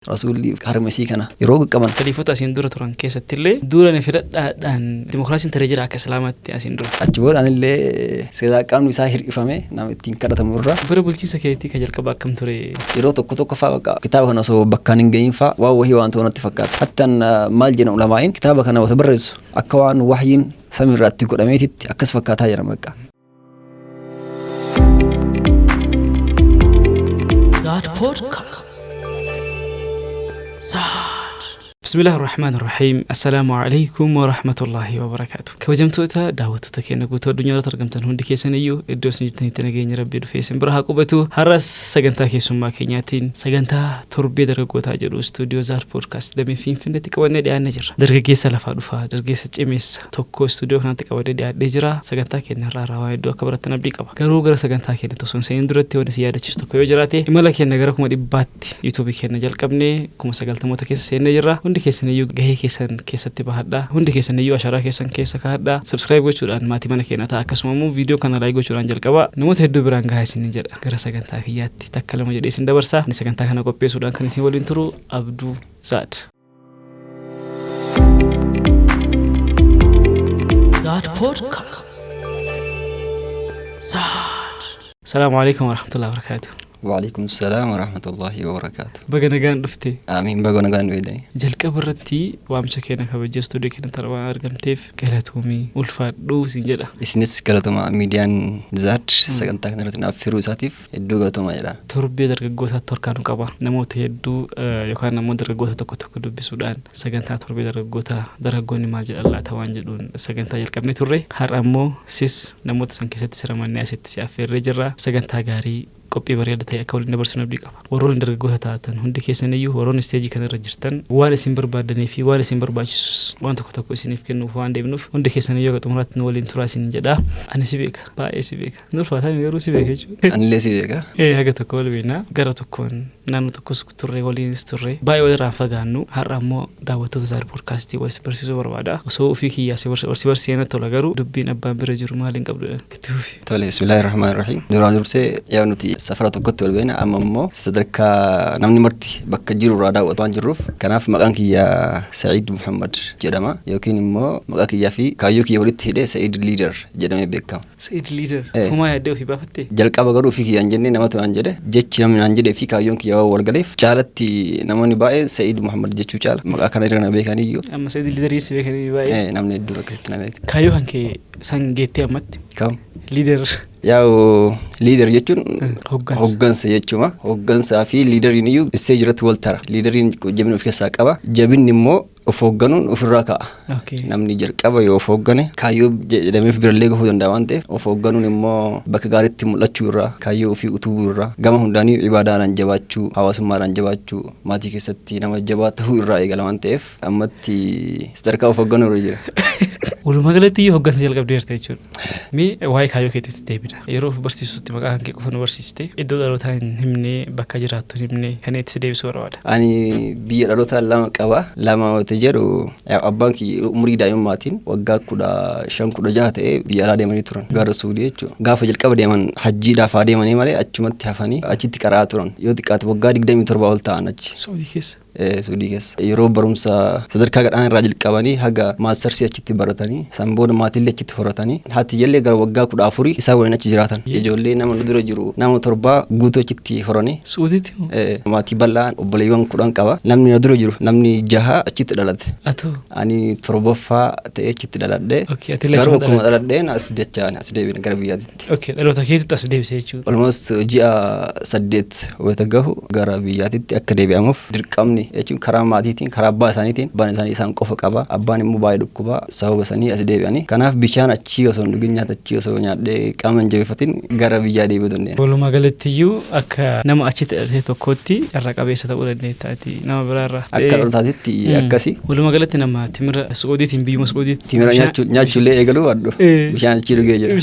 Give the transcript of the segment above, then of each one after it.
Rasuulli harmesii kana yeroo qaqqaban Khaliifota asiin dura turan keessattillee dura ne fedhadhaadhaan dimookiraasiin ture jira akka islaamaatti asiin dura. achi boodhaanillee seeraa qaamni isaa hir'ifame nama ittiin kadhatamu irra Bara bulchiinsa keetii ka jalqaba akkam ture? yeroo tokko faa baqa kitaaba kana osoo bakkaan hin gahin faa waan wahii waan ta'utti fakkaata. Hattan maal jedhan ulamaa'iin kitaaba kana wata barreessu akka waan wahyiin samiirraatti godhameetitti akkas fakkaataa jira maqaa. Zaad Podcast. بسم الله الرحمن الرحيم. السلام عليكم ورحمة الله وبركاته. كوجمتوتا دعوتو كينا قوتو الدنيا ترجمتن هندي كيسانيو إدوس نجتني تناجين ربي دفيسن برها قبتو هرس سجنتا كيسوما كينياتين سجنتا تربي درجوتا جرو استوديو زار بودكاست دمي فين تكوانة دي نجرا درجة كيسة لفادوفا درجة سجميس توكو استوديو هنا تكوانة دي نجرا سجنتا كينا راه دو كبرتنا بيكابا جرا سجنتا كينا توسون سيندرتي ونسيادة تشتو كيو جراتي إمالا كينا جرا دي بات يوتيوب كينا جل كبني كم سجلت موتا كيس سينجرا hundi keessaniyyuu gahee keessan keessatti bahadhaa hundi keessaniyyuu asharaa keessan keessa kaadhaa subscribe gochuudhaan maatii mana keenyaa ta'a akkasuma immoo viidiyoo kana like gochuudhaan jalqabaa namoota hedduu biraan gahaa isin jedha gara sagantaa kiyyaatti takka lama jedhee isin dabarsaa ani sagantaa kana qopheessuudhaan kan isin waliin turu Abduu Zaad. Zaad Podcast. Zaad. Assalamu alaikum warahmatullahi wabarakatuh. وعليكم السلام ورحمة الله وبركاته. بغنغان دفتي. آمين بغنغان ويدني. جلك برتي وامشا كينا كبجي استوديو كينا تروان أرقمتيف كهلتومي والفاد دو سنجلا. إسنس كهلتوما ميديان زاد سكنتا كنرتنا فيروساتيف يدو كهلتوما جلا. تربية درجوها تركانو كبا نموت يدو يكان نموت درجوها تكو دو بسودان سكنتا تربية درجوني ماجد الله توانجدون سكنتا يلكمني توري هر أمو سيس نموت سنكسات سرمان ناسيت سيافير رجرا سكنتا غاري kopi bariada tay akawli nabarsuna biqaba waroon dargaggoota taatan hundi keessaniyyuu waroon stage kana irra jirtan waan isin barbaadanii fi waan isin barbaachisus waan tokko isiniif kennuuf waan deemnuuf hundi keessaniyyuu gaxumuraatti nu waliin turaa isin jedha ani si beeka baay'ee si beeka nulfaataa garuu si beeka jechuudha anillee si beeka haga tokko wal beena gara tokkoon naannoo tokkos turre waliinis turre baay'ee walirraa fagaannu har'a ammoo daawwattoota Zaad Podcast wal barsiisuu barbaada osoo ofii kiyyaasee barsiisee tola garuu dubbiin abbaan bira jiru maaliin qabdudha itti fufi tole bismillahir rahmanir rahim duraan dursee yaa nuti safara tokkotti wal beena amma immoo sadarkaa namni marti bakka jiru irraa daawwatu waan jirruuf kanaaf maqaan kiyya Sa'iid Muhammad jedhama yookiin immoo maqaa kiyyaa fi kaayyoo kiyya walitti hidhee Sa'iid Leader jedhamee beekama. Sa'iid Leader kuma yaadde ofii baafatte jalqaba garuu ofii kiyyaan jennee namatu waan jedhe jechi namni waan jedhee fi kaayyoon kiyya wal galeef caalatti namoonni baay'een Sa'iid Muhammad jechuu caala maqaa kana irra na beekaniyyuu amma Sa'iid Leader yeessi beekanii baay'ee namni hedduu akkasitti na beeka. Kaayyoo kan kee san geettee ammatti kam Leader yaa'u leader jechuun hoggansa jechuudha. Hoggansaa fi leaderiin iyyuu isee jiratti wal tara. Leaderiin jabina of keessaa qaba. Jabinni immoo of hoogganuun ofirraa ka'a. Namni jalqaba yoo of hooggane kaayyoo jedhameef birallee gahuu danda'a waan ta'eef of hoogganuun immoo bakka gaariitti mul'achuu irraa kaayyoo ofii utubuu irraa gama hundaanii ibaadaadhaan jabaachuu hawaasummaadhaan jabaachuu maatii keessatti nama jabaa ta'uu irraa eegala waan ta'eef ammatti sadarkaa of hoogganuu irra jira. Walumaa galatti hoggansa jalqabdee jirta jechuudha. Mee waa'ee kaayyoo keetiitti deebina. Yeroo barsiisutti maqaa kan kee qofa nu barsiiste iddoo dhalootaa hin himne bakka jiraattu hin himne kan itti deebisuu barbaada. Ani biyya dhalootaa lama qaba. Lama wata jedhu abbaan kiyya umurii daa'immaatiin waggaa 15-16 ta'ee biyya alaa deemanii turan gara Suudii jechuudha. Gaafa jalqaba deeman hajjiidhaaf deemanii malee achumatti hafanii achitti qara'aa turan. Yoo xiqqaate waggaa 27 ol ta'an achi. Suudii keessa. Suudii keessa yeroo barumsa sadarkaa gadhaan irraa jalqabanii haga maastarsii achitti baratanii san booda maatiillee achitti horatanii haati jallee gara waggaa 14 isaa waliin achi jiraatan ijoollee nama dura jiru nama 7 guutuu achitti horanii Suudiitti maatii bal'aan obboleewwan 10 qaba namni dura jiru namni 6 achitti dhalate ani 7ffaa ta'ee achitti dhaladhe garuu akkuma dhaladheen as dachaan as deebiin gara biyyaatitti dhaloota keetitti as deebisee jechuudha almost ji'a 8 wayita gahu gara biyyaatitti akka deebi'amuuf dirqamni jechuun karaa maatiitiin karaa abbaa isaaniitiin abbaan isaanii isaan qofa qaba abbaan immoo baay'ee dhukkuba sababa sanii as deebi'anii kanaaf bishaan achii osoo hin dhugin nyaata achii osoo nyaadhee qaama hin jabeeffatin gara biyyaa deebi'uu dandeenya. Walumaa galattiyyuu akka nama achitti dhalatee tokkootti carraa qabeessa ta'uu dandeettaati nama biraarraa. Akka dhalootaatitti akkasi. Walumaa galatti nama timira Suudiitiin biyyuma Suudiitti. Timira nyaachuullee eegaluu addu bishaan achii dhugee jira.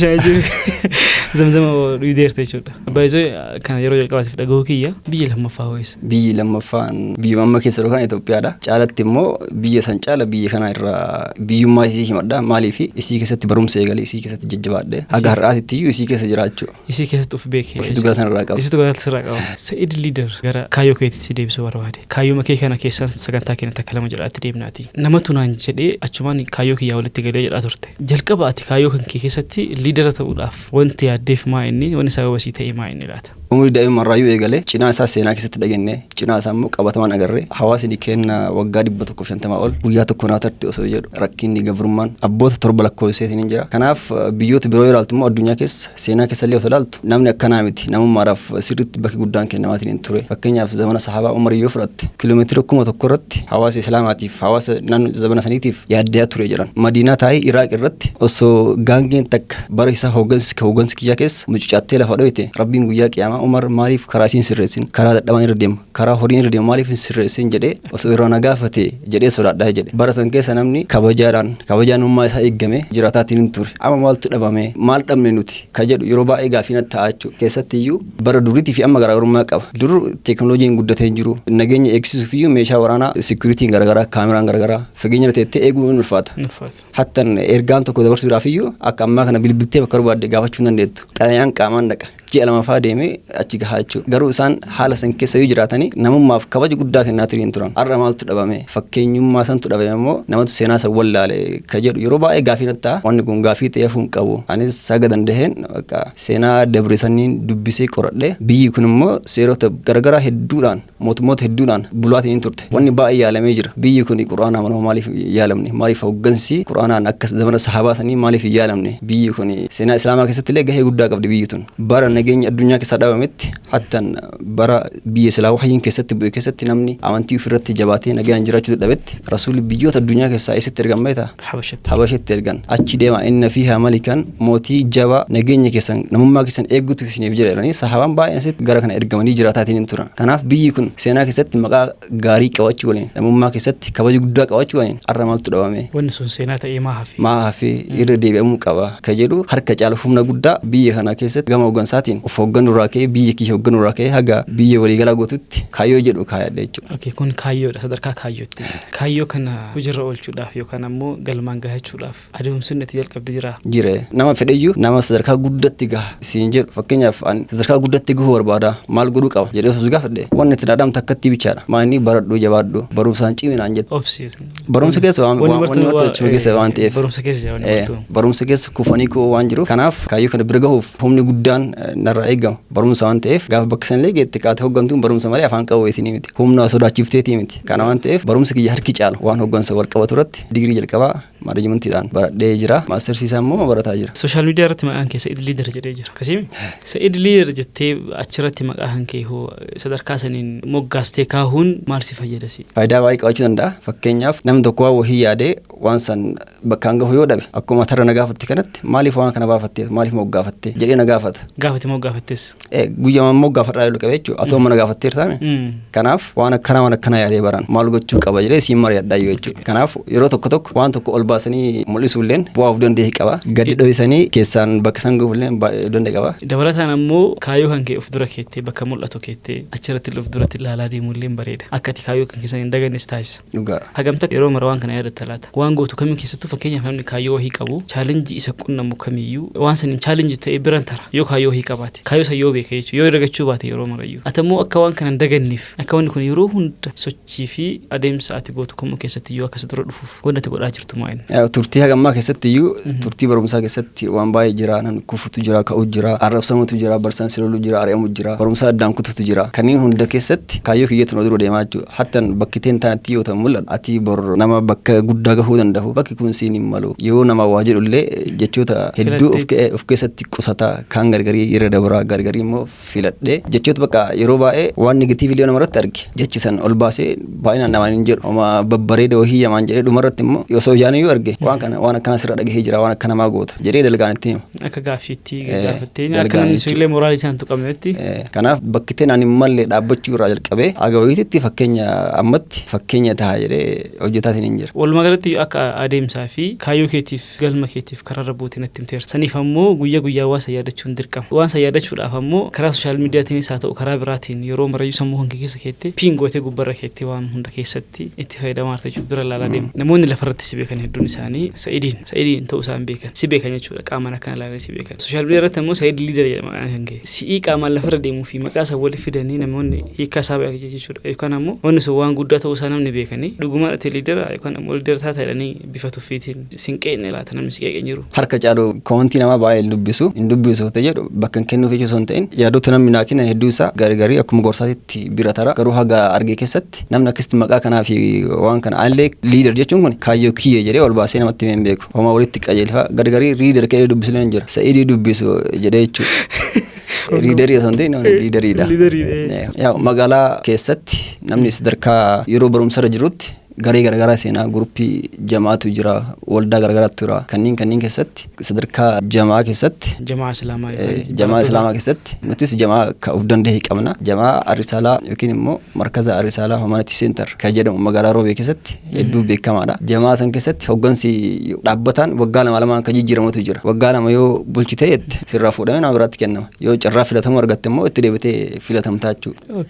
Zamzama dhiideerte jechuudha. Baay'isoo kana yeroo jalqabaatiif dhagahuu kiyya biyya lammaffaa ho'is. Biyyi lammaffaan biyya amma keessa jiru kan Itoophiyaadha. Caalatti immoo biyya san caala biyya kana irraa biyyummaa isii himadha. Maaliif isii keessatti barumsa eegalee isii keessatti jajjabaadhe haga har'aatitti iyyuu isii keessa jiraachuu. Isii keessatti of beekee. Isitu galatan irraa qaba. Isitu galatan irraa qaba. Sa'id Liidar gara kaayyoo keetti si deebisuu barbaade. Kaayyoo makee kana keessaan sagantaa keenya takka lama jedhaatti deemnaati. Namatu naan jedhee achumaan kaayyoo kiyyaa walitti galee jedhaa turte. Jalqaba ati kaayyoo kan kee keessatti liidara ta'uudhaaf wanti yaaddeef maa inni wanni sababa sii ta'e maa inni laata? Umurii daa'immarraayyuu eegalee cinaa isaa seenaa keessatti dhageenye cinaa isaa immoo qabatamaan agarree hawaasni kenna waggaa 150 ol guyyaa tokko naa tarti osoo jedhu rakkinni gabrummaan abboota torba lakkoofseetiin hin jira. Kanaaf biyyoota biroo ilaaltu immoo addunyaa keessa seenaa keessa illee osoo ilaaltu namni akkanaa miti namummaadhaaf sirriitti bakki guddaan kennamaatiin hin ture. Fakkeenyaaf zamana sahabaa Umarii yoo fudhatte kiiloomeetira 1000 irratti hawaasa islaamaatiif hawaasa naannoo zamana saniitiif yaaddaa ture jedhan. Madiinaa taa'ee Iraaq irratti osoo gaangeen takka bara isaa hooggansi kiyyaa keessa mucucaattee lafa dho'ite rabbiin guyyaa qiyaamaa Umar maaliif karaa isiin sirreessin karaa dadhaban irra deema karaa horiin irra deema maaliif hin sirreessin jedhee osoo irraa na gaafate jedhee sodaadhaa jedhe. Bara san keessa namni kabajaanummaa isaa eeggame jiraataatiin hin ture. Amma maaltu dhabame maal dhabne nuti ka jedhu yeroo baay'ee gaafii natti ta'aa jechuudha. Keessatti iyyuu bara duriitii fi amma garaagarummaa qaba. Dur teekinooloojiin guddatee hin jiru nageenya eegsisuuf iyyuu meeshaa waraanaa sikuriitiin garaagaraa kaameraan garaagaraa fageenya teettee eeguu hin ulfaata. Hattan ergaan tokko dabarsuudhaaf iyyuu akka ammaa kana bilbiltee bakka barbaadde gaafachuu hin dandeettu. Xalayaan qaamaan dhaqa. Ji'a lamaffaa deemee achi gahaa jechuudha. Garuu isaan haala san keessa yoo jiraatanii namummaaf kabaja guddaa kennaa turan turan. Har'a maaltu dhabame fakkeenyummaa santu dhabame immoo namatu seenaa san wallaale ka jedhu yeroo baay'ee gaafii natti ta'a. Wanni kun gaafii ta'eef hin qabu. Anis saga dandaheen seenaa dabre saniin dubbisee qoradhe biyyi kun immoo seerota garaagaraa hedduudhaan mootummoota hedduudhaan bulaatiin hin turte. Wanni baay'ee yaalamee jira. Biyyi kun quraanaa manoo maaliif yaalamne maaliif hooggansi quraanaan akka zamana sahabaa sanii maaliif yaalamne biyyi kun seenaa islaamaa keessatti illee gahee guddaa qabdi biyyi tun. Bara nageenya addunyaa keessa dhaabametti hattan bara biyya silaa wahyiin keessatti bu'e keessatti namni amantii ofirratti jabaatee nagaan jiraachuu dadhabetti rasuulli biyyoota addunyaa keessaa eessatti ergan beektaa? Habashatti ergan. Achi deema inna fiihaa malikan mootii jabaa nageenya keessan namummaa keessan eegguutu isiniif jira jedhanii sahabaan baay'een asitti gara kana ergamanii jiraataatiin hin turan. Kanaaf biyyi kun seenaa keessatti maqaa gaarii qabachuu waliin namummaa keessatti kabaja guddaa qabachuu waliin har'a maaltu dhabame? Wanni sun seenaa ta'ee maa hafee irra deebi'amuu qaba ka jedhu harka caalu humna guddaa biyya kana keessatti gama hooggansaa of hoogganuu irraa ka'ee biyya kiyya hoogganuu irraa ka'ee haga biyya waliigalaa gootutti kaayyoo jedhu kaayadha jechuudha. Okay, kun kaayyoodha sadarkaa kaayyootti. Kaayyoo kana hojiirra oolchuudhaaf yookaan ammoo galmaan gahachuudhaaf adeemsonni itti jalqabdi jira. Jire nama fedheyyuu nama sadarkaa guddatti gaha siin jedhu fakkeenyaaf ani sadarkaa guddatti gahuu barbaada maal godhuu qaba jedhee osoo gaafadhe wanni itti dhaadhamu takkatti bichaadha. Maanni baradhuu jabaadhu barumsaan ciminaan jedhu. Barumsa keessa waan ta'eef barumsa keessa kufanii koo waan jiruuf kanaaf kaayyoo kana bira gahuuf humni guddaan narraa eegamu barumsa waan ta'eef gaafa bakka sanillee geette kaate hooggantuun barumsa malee afaan qabuutiin miti humna sodaachifteetii miti kana waan ta'eef barumsa kiyya harki caalu waan hooggansa wal qabatu irratti digirii jalqabaa maanajimantiidhaan baradhee jira maastersiisaa immoo barataa jira. Sooshaal miidiyaa irratti maqaan kee Sa'id Liidar jedhee jira akkasimi Sa'id Liidar jettee achirratti maqaan kee hoo sadarkaa saniin moggaastee kaahuun maal si fayyadasi? Faayidaa baay'ee qabaachuu danda'a. Fakkeenyaaf namni tokko waa wahii yaadee waan san bakkaan gahu yoo dhabe akkuma tarra na gaafatte kanatti maaliif waan kana baafattee maaliif moggaafattee jedhee na gaafata. Gaafate moggaafattes? Guyyaa moggaafataa yoo qabe jechuudha atoo mana gaafatteer taame. Kanaaf waan akkana yaadee baran maal gochuu qaba jedhee siin mari'adhaa jechuudha. Kanaaf yeroo tokko waan tokko ol baasanii mul'isuulleen bu'aa of danda'e qaba. Gadi dho'isanii keessaan bakka san gahuulleen danda'e qaba. Dabalataan ammoo kaayyoo kan kee of dura keettee bakka mul'atu keettee achirratti of duratti ilaalaa deemuulleen bareeda. Akka ati kaayyoo kan keessan hin dagannes taasisa. Dhugaa. Hagamta yeroo mara waan kana yaadatta laata. Waan gootu kamiin keessattuu fakkeenyaaf namni kaayyoo wahii qabu chaalenjii isa qunnamu kamiyyuu waan saniin chaalenjii ta'ee biran tara yoo kaayyoo wahii qabaate kaayyoo san yoo beeke jechuudha yoo dagachuu baate yeroo marayyuu. Atammoo akka waan kana hin daganneef akka wanni kun yeroo hunda sochii fi adeemsa ati gootu kamuu keessatti iyyuu akkas dura dhufuuf wanti ati godhaa jirtu maali? Turtii hagammaa keessatti iyyuu turtii barumsaa keessatti waan baay'ee jira nan kufutu jira ka'u jira arrabsamutu jira barsaan siloluu jira ari'amu jira barumsaa addaan kututu jira kanneen hunda keessatti kaayyoo kiyyatu na dura deemaa jechuudha hattan bakki teen taanatti yoo ta'u mul'atu ati bor nama bakka guddaa gahuu danda'u bakki kun siin hin malu yoo nama waa jedhullee jechoota hedduu of keessatti qusataa kaan gargarii irra dabraa gargarii immoo filadhee jechoota bakka yeroo baay'ee waan negatiivii illee namarratti arge jechisan ol baasee baay'inaan namaan hin jedhu oma babbareeda wahii yamaan jedhee dhumarratti immoo yoo soo jaanii yoo arge waan akkana sirra dhagahee jira waan akkana maa goota jedhee dalgaan itti hima. Akka gaaffiitti gaafattee akka namni illee mooraalii isaan tuqametti. Kanaaf bakki ta'e ani mallee dhaabbachuu irraa jalqabee aga wayiitti fakkeenya ta'a jedhee hojjetaatiin hin jira. Walumaa galatti akka adeemsaa fi kaayyoo keetiif galma keetiif karaarra buutee natti himteera. Saniif ammoo guyyaa waan yaadachuun dirqama. Waan yaadachuudhaaf ammoo karaa sooshaal miidiyaatiinis haa ta'u karaa biraatiin yeroo marayyuu sammuu kan keessa keettee piingootee gubbarra keettee waan hunda keessatti itti fayyadamaa jechuudha dura ilaalaa deemu. Namoonni lafarratti si beekan hedduun isaanii Sa'idiin ta'uu isaan beekan. Si beekan jechuudha qaamaan akkana ilaalee si beekan. Sooshaal miidiyaa irratti ammoo Sa'id liidar jedhama kan ga'e. Si'ii qaamaan lafarra deemuu fi maqaa isaa waliif fidanii namoonni hiikaa isaa beekan jechuudha. Yookaan ammoo wanni sun waan guddaa ta'uu isaa namni beekanii dhuguma ta'e liidara yookaan ammoo liidara taata jedhanii bifa tuffiitiin sinqeenne laata namni si qeeqeen jiru. Harka caalu koontii namaa baay'ee hin dubbisu ta'e jedhu bakka hin kennuuf jechuun ta'in yaadota namni naa kennan hedduu isaa garii akkuma gorsaatitti bira tara garuu haga argee keessatti namni akkasitti maqaa kanaa fi waan kana aanillee liidar jechuun kun kaayyoo kiyyee jedhee ol baasee namatti hin beeku. Homaa walitti qajeelfa garii liidar kedhee dubbisu leen jira. Sa'idii dubbisu jedhee jechuudha. Liidarii osoo hin ta'in liidariidha. Magaalaa keessatti namni sadarkaa yeroo barumsarra jirutti garee garagaraa seenaa guruppii jamaatu jira waldaa garagaraatu jira kanneen keessatti sadarkaa jamaa keessatti jamaa islaamaa keessatti nutis jamaa ka uf danda'e qabna jamaa Arrisaalaa yookiin immoo markaza Arrisaalaa Humanity Center kan jedhamu magaalaa Roobee keessatti hedduu beekamaadha. Jamaa san keessatti hoggansi dhaabbataan waggaa lama kan jijjiiramutu jira. Waggaa lama yoo bulchitee sirraa fuudhamee nama biraatti kennama. Yoo carraa filatamuu argatte immoo itti deebitee filatamtaa jechuudha.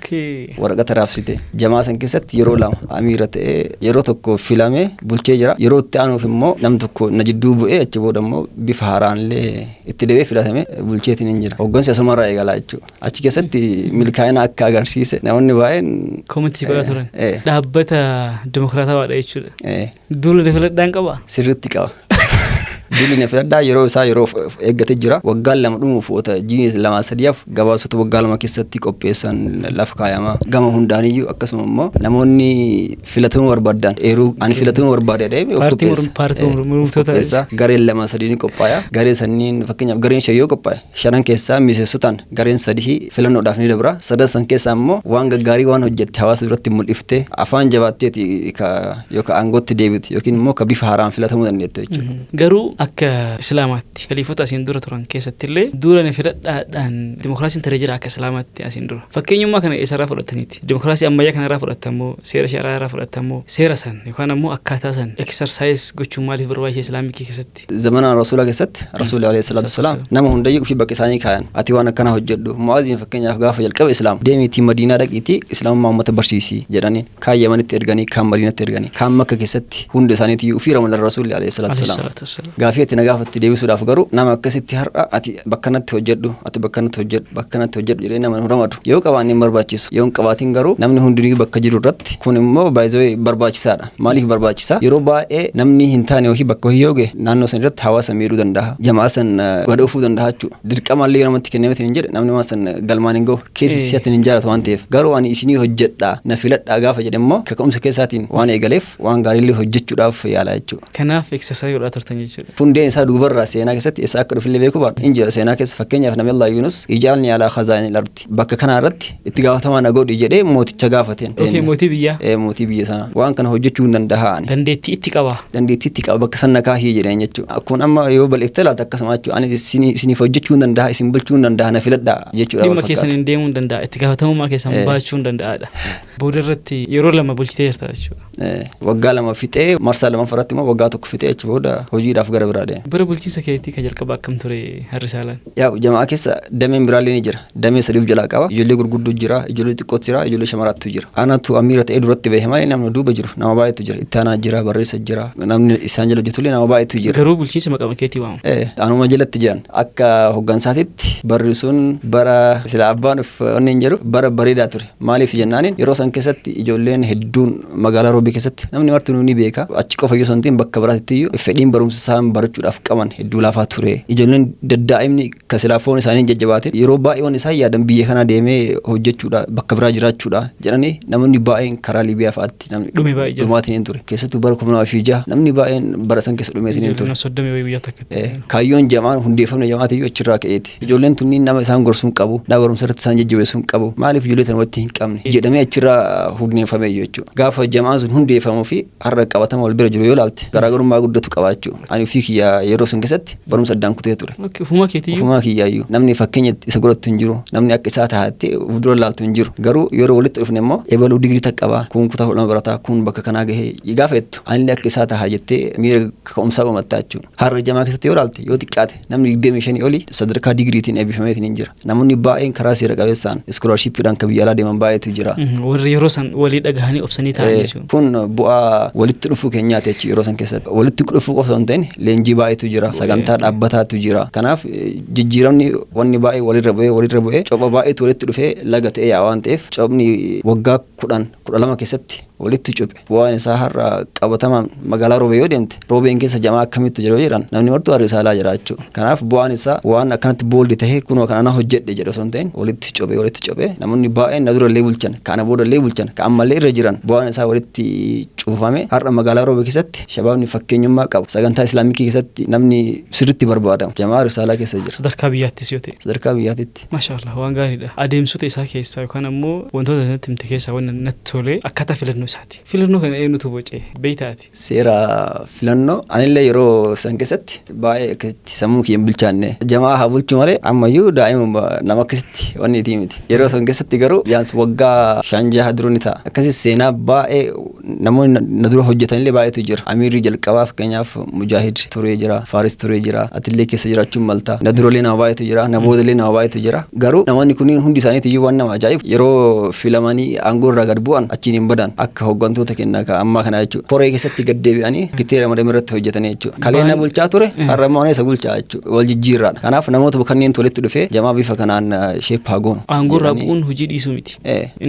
Waraqata raabsite jamaa san keessatti yeroo lama amiira ta'ee yeroo tokko filame bulchee jira. Yeroo itti aanuuf immoo nam tokko na jidduu bu'ee achi booda immoo bifa haaraanillee itti deebee filatame bulcheetiin hin jira. Hoggansi asumarraa eegalaa jechuudha. Achi keessatti milkaa'ina akka agarsiise namoonni baay'een komitii godhaa turan. Dhaabbata dimokiraatawaadha jechuudha. Duula filadhaan qaba. Sirriitti qaba. Duulli filadhaa yeroo isaa yeroo eeggatee jira. Waggaan lama dhumuuf oota jinis lama sadiyaaf gabaasota waggaa lama keessatti qopheessan lafa kaayamaa gama hundaaniyyuu akkasuma immoo namoonni filatamuu barbaadan ani filatamuu barbaade deeme of qopheessa. Gareen lama sadii ni qophaaya. Garee sanniin fakkeenyaaf gareen shan yoo qophaa'e shanan keessaa miseensotaan gareen sadii filannoodhaaf ni dabra. Sadan san keessaa immoo waan gaggaarii waan hojjette hawaasa biratti mul'iftee afaan jabaatteeti yookaan aangootti deebitu yookiin immoo ka bifa haaraan filatamuu dandeettu jechuudha. Garuu akka islaamaatti khaliifota asiin dura turan keessattillee duula filadhaadhaan dimokiraasiin taree jira akka islaamaatti asiin dura. Fakkeenyummaa kana eessarraa fudhataniiti. Dimokiraasii ammayyaa kanarraa fudhatamoo seera sharaa irraa fudhatamoo seera san yookaan ammoo akkaataa san exercise gochuun maaliif barbaachisa islaamikii keessatti? Zamana rasuulaa keessatti rasuulli alayhi salaatu wasalaam nama hundayyuu fi bakka isaanii kaayan ati waan akkana hojjedhu mu'aaziin fakkeenyaaf gaafa jalqabe islaam deemiitii madiinaa dhaqiitii islaamummaa uummata barsiisii jedhanii kaan yamanitti erganii kaan madiinatti erganii kaan makka keessatti hunda isaaniitii ufii ramadan rasuulli alayhi salaatu wasalaam gaafii ati nagaafatti deebisuudhaaf garuu nama akkasitti har'a ati bakkanatti hojjedhu ati bakkanatti hojjedhu jedhee nama ramadu yoo qabaanne hin barbaachisu yoo hin qabaatiin garuu namni hundinuu bakka jiru irratti kun immoo baay'ee barbaachisaadha. Maaliif barbaachisa? Yeroo baay'ee namni hin taane yookiin bakka hoyyoo ga'e naannoo san irratti hawaasa miidhuu danda'a. Jamaa san wada ufuu danda'a jechuudha. Dirqamallee yoo namatti kennameetiin hin jedhe namni waan san galmaan hin gahu keessi si'atiin hin jaalatu waan ta'eef garuu ani isinii hojjedhaa na filadhaa gaafa jedhe immoo kaka'umsa keessaatiin waan eegaleef waan gaariillee hojjechuudhaaf yaala jechuudha. Kanaaf exercise godhaa turtan jechuudha. Hundeen isaa duubarraa seenaa keessatti isa akka dhufillee beekuu baadha. Injira seenaa keessa fakkeenyaaf Nabi Allah Yunus ijaalni alaa khazaa'inil ardi bakka kana irratti itti gaafatamaa na godhi jedhee mooticha gaafateen. Mootii biyyaa. Mootii biyya sana waan kana hojjechuu hin danda'an. Dandeettii itti qaba bakka sana kaahii jedheen jechuudha. Akkuma amma yoo bal'iftee laata akkasuma jechuudha. Ani isiniif hojjechuu hin danda'a isin bulchuu hin danda'a na filadhaa jechuudha. Dhimma keessan hin deemuu hin danda'a itti gaafatamummaa keessan baachuu hin danda'aadha. Booda irratti yeroo lama bulchitee jirta jechuudha. Waggaa lama fixee marsaa lama farratti immoo waggaa tokko fixee achi booda hojiidhaaf gara biraa deema. Bara bulchiinsa keetii kan jalqaba akkam ture Arrisaalaan? Jamaa keessa dameen biraallee ni jira. Damee sadiif jalaa qaba. Ijoollee gurguddoo jira, ijoollee xiqqoo jira, ijoollee shamaraattu jira. Anatu amiira ta'ee duratti bahe malee namni duuba jiru nama baay'eetu jira. Itti aanaa jira, barreessa jira. Namni isaan jala hojjetullee nama baay'eetu jira. Garuu bulchiinsa maqama keetii waamu. Anuma jalatti jiran akka hoggansaatitti barri sun bara sila abbaan onneen jedhu bara bareedaa ture. Maaliif jennaaniin yeroo san keessatti ijoolleen hedduun magaalaa Roobee keessatti namni martinuu ni beeka. Achi qofa yoo santiin bakka biraatti iyyuu fedhiin barumsa isaan barachuudhaaf qaban hedduu laafaa ture. Ijoolleen daddaa'imni kasilaa foon isaanii jajjabaate yeroo baay'ee waan isaan yaadan biyya kana deemee hojjechuudha bakka biraa jiraachuudha jedhanii namoonni baay'een karaa Liibiyaa fa'aatti namni dhumaatiin ture. Keessattuu bara 2006 namni baay'een bara san keessa dhumeetiin ture. Kaayyoon jamaan hundeeffamne jamaatiyyuu achirraa ka'eeti. Ijoolleen tunniin nama isaan gorsuun qabu, nama barumsa irratti isaan jajjabeessuun qabu. Maaliif ijoollee tan walitti hin qabne jedhamee achirraa hundeeffame jechuudha. Gaafa jamaan sun hundeeffamuu fi har'a qabatama wal bira jiru yoo ilaalte garaagarummaa guddatu qabaachuu. Ani ofii kiyyaa yeroo sun keessatti barumsa addaan kutee ture. Ufuma kiyyaayyuu namni fakkeenya isa godhattu hin jiru, namni akka isaa taa'attee fuuldura laaltu hin jiru. Garuu yeroo walitti dhufne immoo ebaluu digirii taqqabaa kun kutaa hodhama barataa kun bakka kanaa gahee gaafa jettu anillee akka isaa taa'aa jettee miira ka'umsaa uumattaa jechuudha. Har'a jamaa keessatti yoo ilaalte yoo xiqqaate namni 25 olii sadarkaa digiriitiin eebbifameetiin hin jira. Namoonni baay'een karaa seera qabeessaan iskoolarshippiidhaan kan biyya alaa deeman baay'eetu jira. Warri yeroo san walii dhagahanii obsanii ta'an jechuudha. Kun bu'aa walitti dhufuu keenyaati jechuudha yeroo san keessatti. Walitti dhufuu qofa osoo hin ta'in leenjii baay'eetu jira, sagantaa dhaabbataatu jira. Kanaaf jijjiiramni wanni baay'ee walirra bu'ee copha baay'eetu walitti dhufee laga ta'ee yaa waan ta'eef cophni waggaa 12 keessatti walitti cuphe. Bu'aan isaa har'a qabatamaan magaalaa Roobee yoo deemte Roobeen keessa jamaa akkamitti jiru jedhan namni martuu har'a isaalaa jira jechuudha. Kanaaf bu'aan isaa waan akkanatti booldi tahee kunoo kana hojjedhe jedhu osoo hin ta'in walitti cophe namoonni baay'een na durallee bulchan kana boodallee bulchan ka ammallee irra jiran bu'aan isaa walitti cuufame har'a magaalaa Roobee keessatti shabaabni fakkeenyummaa qabu sagantaa islaamikii keessatti namni sirriitti barbaadamu jamaa risaalaa keessa jira. Sadarkaa biyyaattis yoo ta'e. Sadarkaa biyyaatitti. Maashaallah waan gaariidha. Adeemsota isaa keessaa yookaan ammoo wantoota natti himte keessaa waan natti tolee akkaataa filannoo isaati. Filannoo kana eenyutu bocee beeytaati. Seera filannoo anillee yeroo san keessatti baay'ee akkasitti sammuu kiyyan bilchaanne jamaa haa bulchu malee ammayyuu daa'ima nama akkasitti wanni itii miti. Yeroo san keessatti garuu yaans waggaa 5-6 dura ni ta'a. Akkasii seenaa baay'ee namoonni na dura hojjetanillee baay'eetu jira. Amiirri jalqabaa fakkeenyaaf Mujaahid turee jira, Faaris turee jira, atillee keessa jiraachuun malta. Na durallee nama baay'eetu jira, na boodallee nama baay'eetu jira. Garuu namoonni kunniin hundi isaaniitiyyuu waan nama ajaa'ibu yeroo filamanii aangoo irraa gad bu'an achiin hin badan akka hooggantoota kennaa ka ammaa kana jechuudha. Koree keessatti gad deebi'anii giteera madama irratti hojjetanii jechuudha. Kaleena bulchaa ture har'a immoo isa bulchaa jechuudha. Wal jijjiirraadha. Kanaaf namoota kanneen walitti dhufee jamaa bifa kanaan sheep haa goonu. Aangoo irraa bu'uun hojii dhiisuu miti.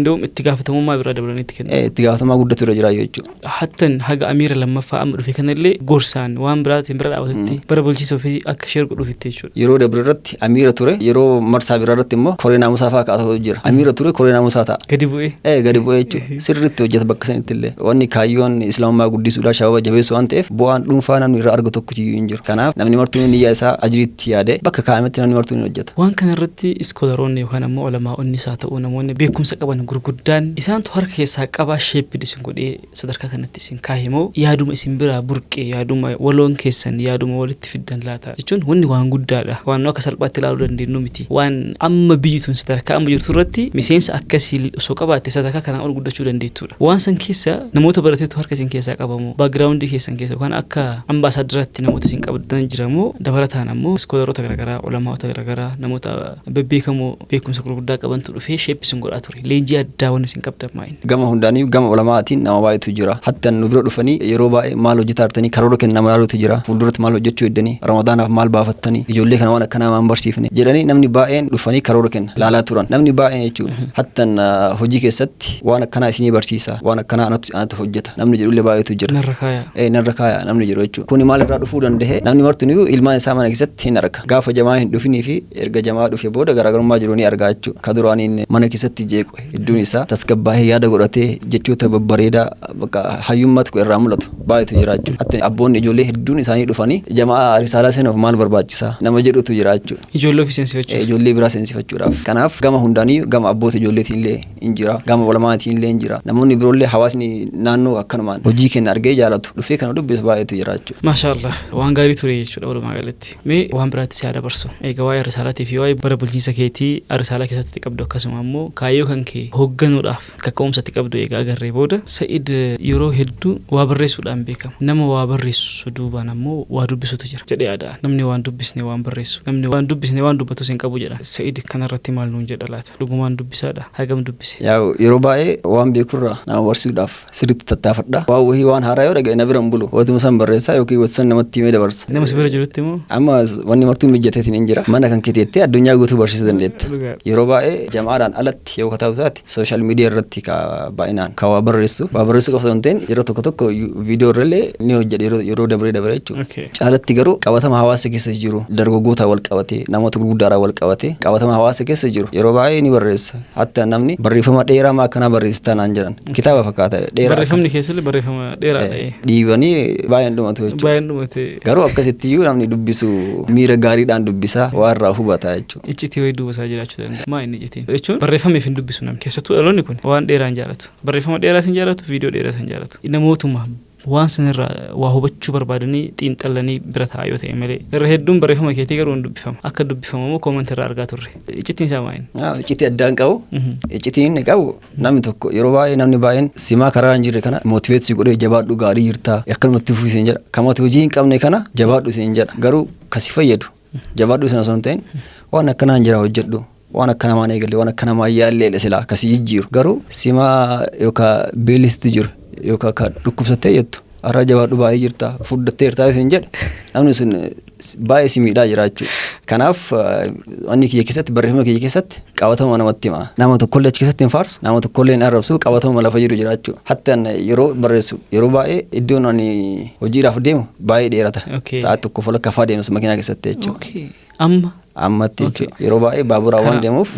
Indoom itti gaafatamummaa biraa dabalanii itti kennu. Itti gaafatamummaa guddatu irra jira jechuudha. Hattan haga amiira lammaffaa amma dhufe kanallee gorsaan waan biraatiin bira dhaabatatti bara bulchiisa ofii akka sheergu dhufitte jechuudha. Yeroo dabra irratti amiira ture yeroo marsaa biraa irratti immoo koree naamusaa fa'aa kaa'atu jira. Amiira ture koree naamusaa ta'a. Gadi bu'ee. Gadi bu'ee jechuudha. Sirriitti hojjeta bakka sanitti illee. Wanni kaayyoon islaamummaa guddisuudhaa shababa jabeessu waan ta'eef bu'aan dhuunfaa namni irraa argu tokko hin jiru. Kanaaf namni martuu niyyaa isaa ajiriitti yaade bakka kaa'ametti namni martuu ni hojjeta. Waan kanarratti iskoolaroonni yookaan ammoo ulamaa'onni isaa ta'uu namoonni beekumsa qaban gurguddaan isaantu harka keessaa qabaa sheeppii isin godhee sadarkaa kanatti isin kaahimoo yaaduma isin biraa burqee yaaduma waloon keessan yaaduma walitti fiddan laata jechuun wanni waan guddaadha. Waan akka salphaatti ilaaluu dandeenyu miti. Waan amma biyyi tun sadarkaa amma jirtu irratti miseensa akkasii osoo qabaatte sadarkaa kanaan ol guddachuu dandeettudha. Waan san keessa namoota barateetu harka isin keessaa qabamu baagiraawundii keessan keessa yookaan akka ambaasaaddiraatti namoota isin qabatan jiramoo dabalataan ammoo iskoolaroota garaagaraa ulamaa'ota garaagaraa namoota bebbeekamoo beekumsa gurguddaa qabantu dhufee sheeppii isin godhaa ture. Leenjii addaa waan isin qabdan maa'in. Gama hundaanii gama ulamaatiin nama baay'eetu jira. Hatta nu bira dhufanii yeroo baay'ee maal hojjetaa jirtanii karoora kennama ilaaluutu jira. Fuulduratti maal hojjechuu eddanii ramadaanaaf maal baafattanii ijoollee kana waan akkanaa maan barsiifne jedhanii namni baay'een dhufanii karoora kenna laalaa turan. Namni baay'een jechuudha. Hattan hojii keessatti waan akkanaa isinii barsiisa waan akkanaa anatu hojjeta. Namni jedhullee baay'eetu jira. Narra kaaya namni jedhu jechuudha. Kuni maal irraa dhufuu danda'e namni martiniyyuu ilmaan isaa mana keessatti hin arga. Gaafa jamaa hin dhufinii fi erga jamaa dhufe booda garaagarummaa jiru ni argaa jechuudha. Ka duraaniin mana keessatti jeequ hedduun isaa tasgabbaahee yaada godhatee jechoota babbareedaa bakka hayyummaatu irraa mul'atu baay'eetu jira jechuudha. Hatta abboonni ijoollee hedduun isaanii dhufanii jamaa risaalaa seenuuf maal barbaachisaa nama jedhutu jira jechuudha. Ijoollee ofii seensifachuuf. Ijoollee biraa seensifachuudhaaf. Kanaaf gama hundaanii gama abboota ijoolleetiin illee hin jira. Gama ulamaatiin illee hin jira. Namoonni biroollee hawaasni naannoo akkanumaan hojii kenna argee jaalatu dhufee kana dubbisu baay'eetu jira jechuudha. Maashaallah waan gaarii ture jechuudha walumaa galatti. Mee waan biraatti siyaada barsu. Egaa waa'ee risaalaatii fi waa'ee bara bulchiinsa keetii risaalaa keessatti qabdu akkasuma ammoo kaayyoo kan kee hoogganuudhaaf kaka'umsatti qabdu egaa agarree booda Sa'id yeroo hedduu waa barreessuudhaan beekama. Nama waa barreessu duubaan ammoo waa dubbisutu jira jedhee yaada. Namni waan dubbisne waan barreessu. Namni waan dubbisne waan dubbatu hin qabu jedha. Sa'id kanarratti maal nuun jedha laata? Dhugumaan dubbisaadha. Hagam dubbise? Yeroo baay'ee waan beekurraa nama barsiisuudhaaf sirriitti tattaafadha. Waa wahii waan haaraa yoo dhaga'e na bira hin bulu. Watuma san barreessaa yookiin wata san namatti himee dabarsa. Nama si bira jirutti immoo? Amma wanni martuu mijateetiin hin jira. Mana kan keeteettee addunyaa guutuu barsiisuu dandeetta. Yeroo baay'ee jamaadhaan alatti yoo katabu taate sooshaal miidiyaa irratti baay'inaan ka waa barreessu waa barreessuu qofa osoo hin ta'in yeroo tokko viidiyoo irrallee ni hojjedhe yeroo dabree jechuudha. Caalatti garuu qabatama hawaasa keessa jiru dargaggoota wal qabatee namoota gurguddaadhaan wal qabatee qabatama hawaasa keessa jiru yeroo baay'ee ni barreessa. Hatta namni barreeffama dheeraa maa akkanaa barreessitaa naan jedhan kitaaba fakkaata dheeraa. Barreeffamni keessallee barreeffama dheeraadha. Dhiibanii baay'een dhumatu jechuudha. Baay'een dhumate. Garuu akkasittiyyuu namni dubbisu miira gaariidhaan dubbisa waan irraa hubata jechuudha. Iccitii wayii dubbisaa jiraachuu danda'a. Maa inni iccitiin jechuun barreeffamiif hin dubbisu namni keessattuu dhaloonni kun waan dheeraa hin jaallatu. Barreeffama dheeraa hin jaallatu viidiyoo dheeraa hin jaallatu. Namootuma waan sanirraa waa hubachuu barbaadanii xiinxallanii bira taa'aa yoo ta'e malee irra hedduun barreeffama keetii garuu hin dubbifama. Akka dubbifamu immoo koomentii irraa argaa turre. Iccitiin isaa maali? Iccitii addaan qabu. Iccitiin inni qabu namni tokko yeroo baay'ee namni baay'een simaa karaa hin jirre kana mootiveetii godhee jabaadhu gaarii jirtaa akkanumatti fufii siin jedha. Kan hojii hin qabne kana jabaadhu siin jedha. Garuu kasi fayyadu jabaadhu sana osoo hin ta'in waan akkanaan jira hojjedhu. Waan akka namaan eegalee waan akka namaa yaallee silaa akkasii jijjiiru. Garuu simaa yookaan beelisti jiru yookaan kan dhukkubsattee jettu har'a jabaadhu baay'ee jirta fuddattee jirtaa siin jedha namni sun baay'ee si miidhaa jira jechuudha. Kanaaf wanni kiyya keessatti barreeffama kiyya keessatti qabatama namatti hima. Nama tokkollee achi keessatti hin faarsu nama tokkollee hin arrabsu qabatama lafa jiru jira jechuudha. Hatta yeroo barreessu yeroo baay'ee iddoon ani hojiidhaaf deemu baay'ee dheerata. Sa'aatii tokko walakkaa fa'aa deemsa makiinaa keessatti jechuudha. Ammatti yeroo baay'ee baaburaa waan deemuuf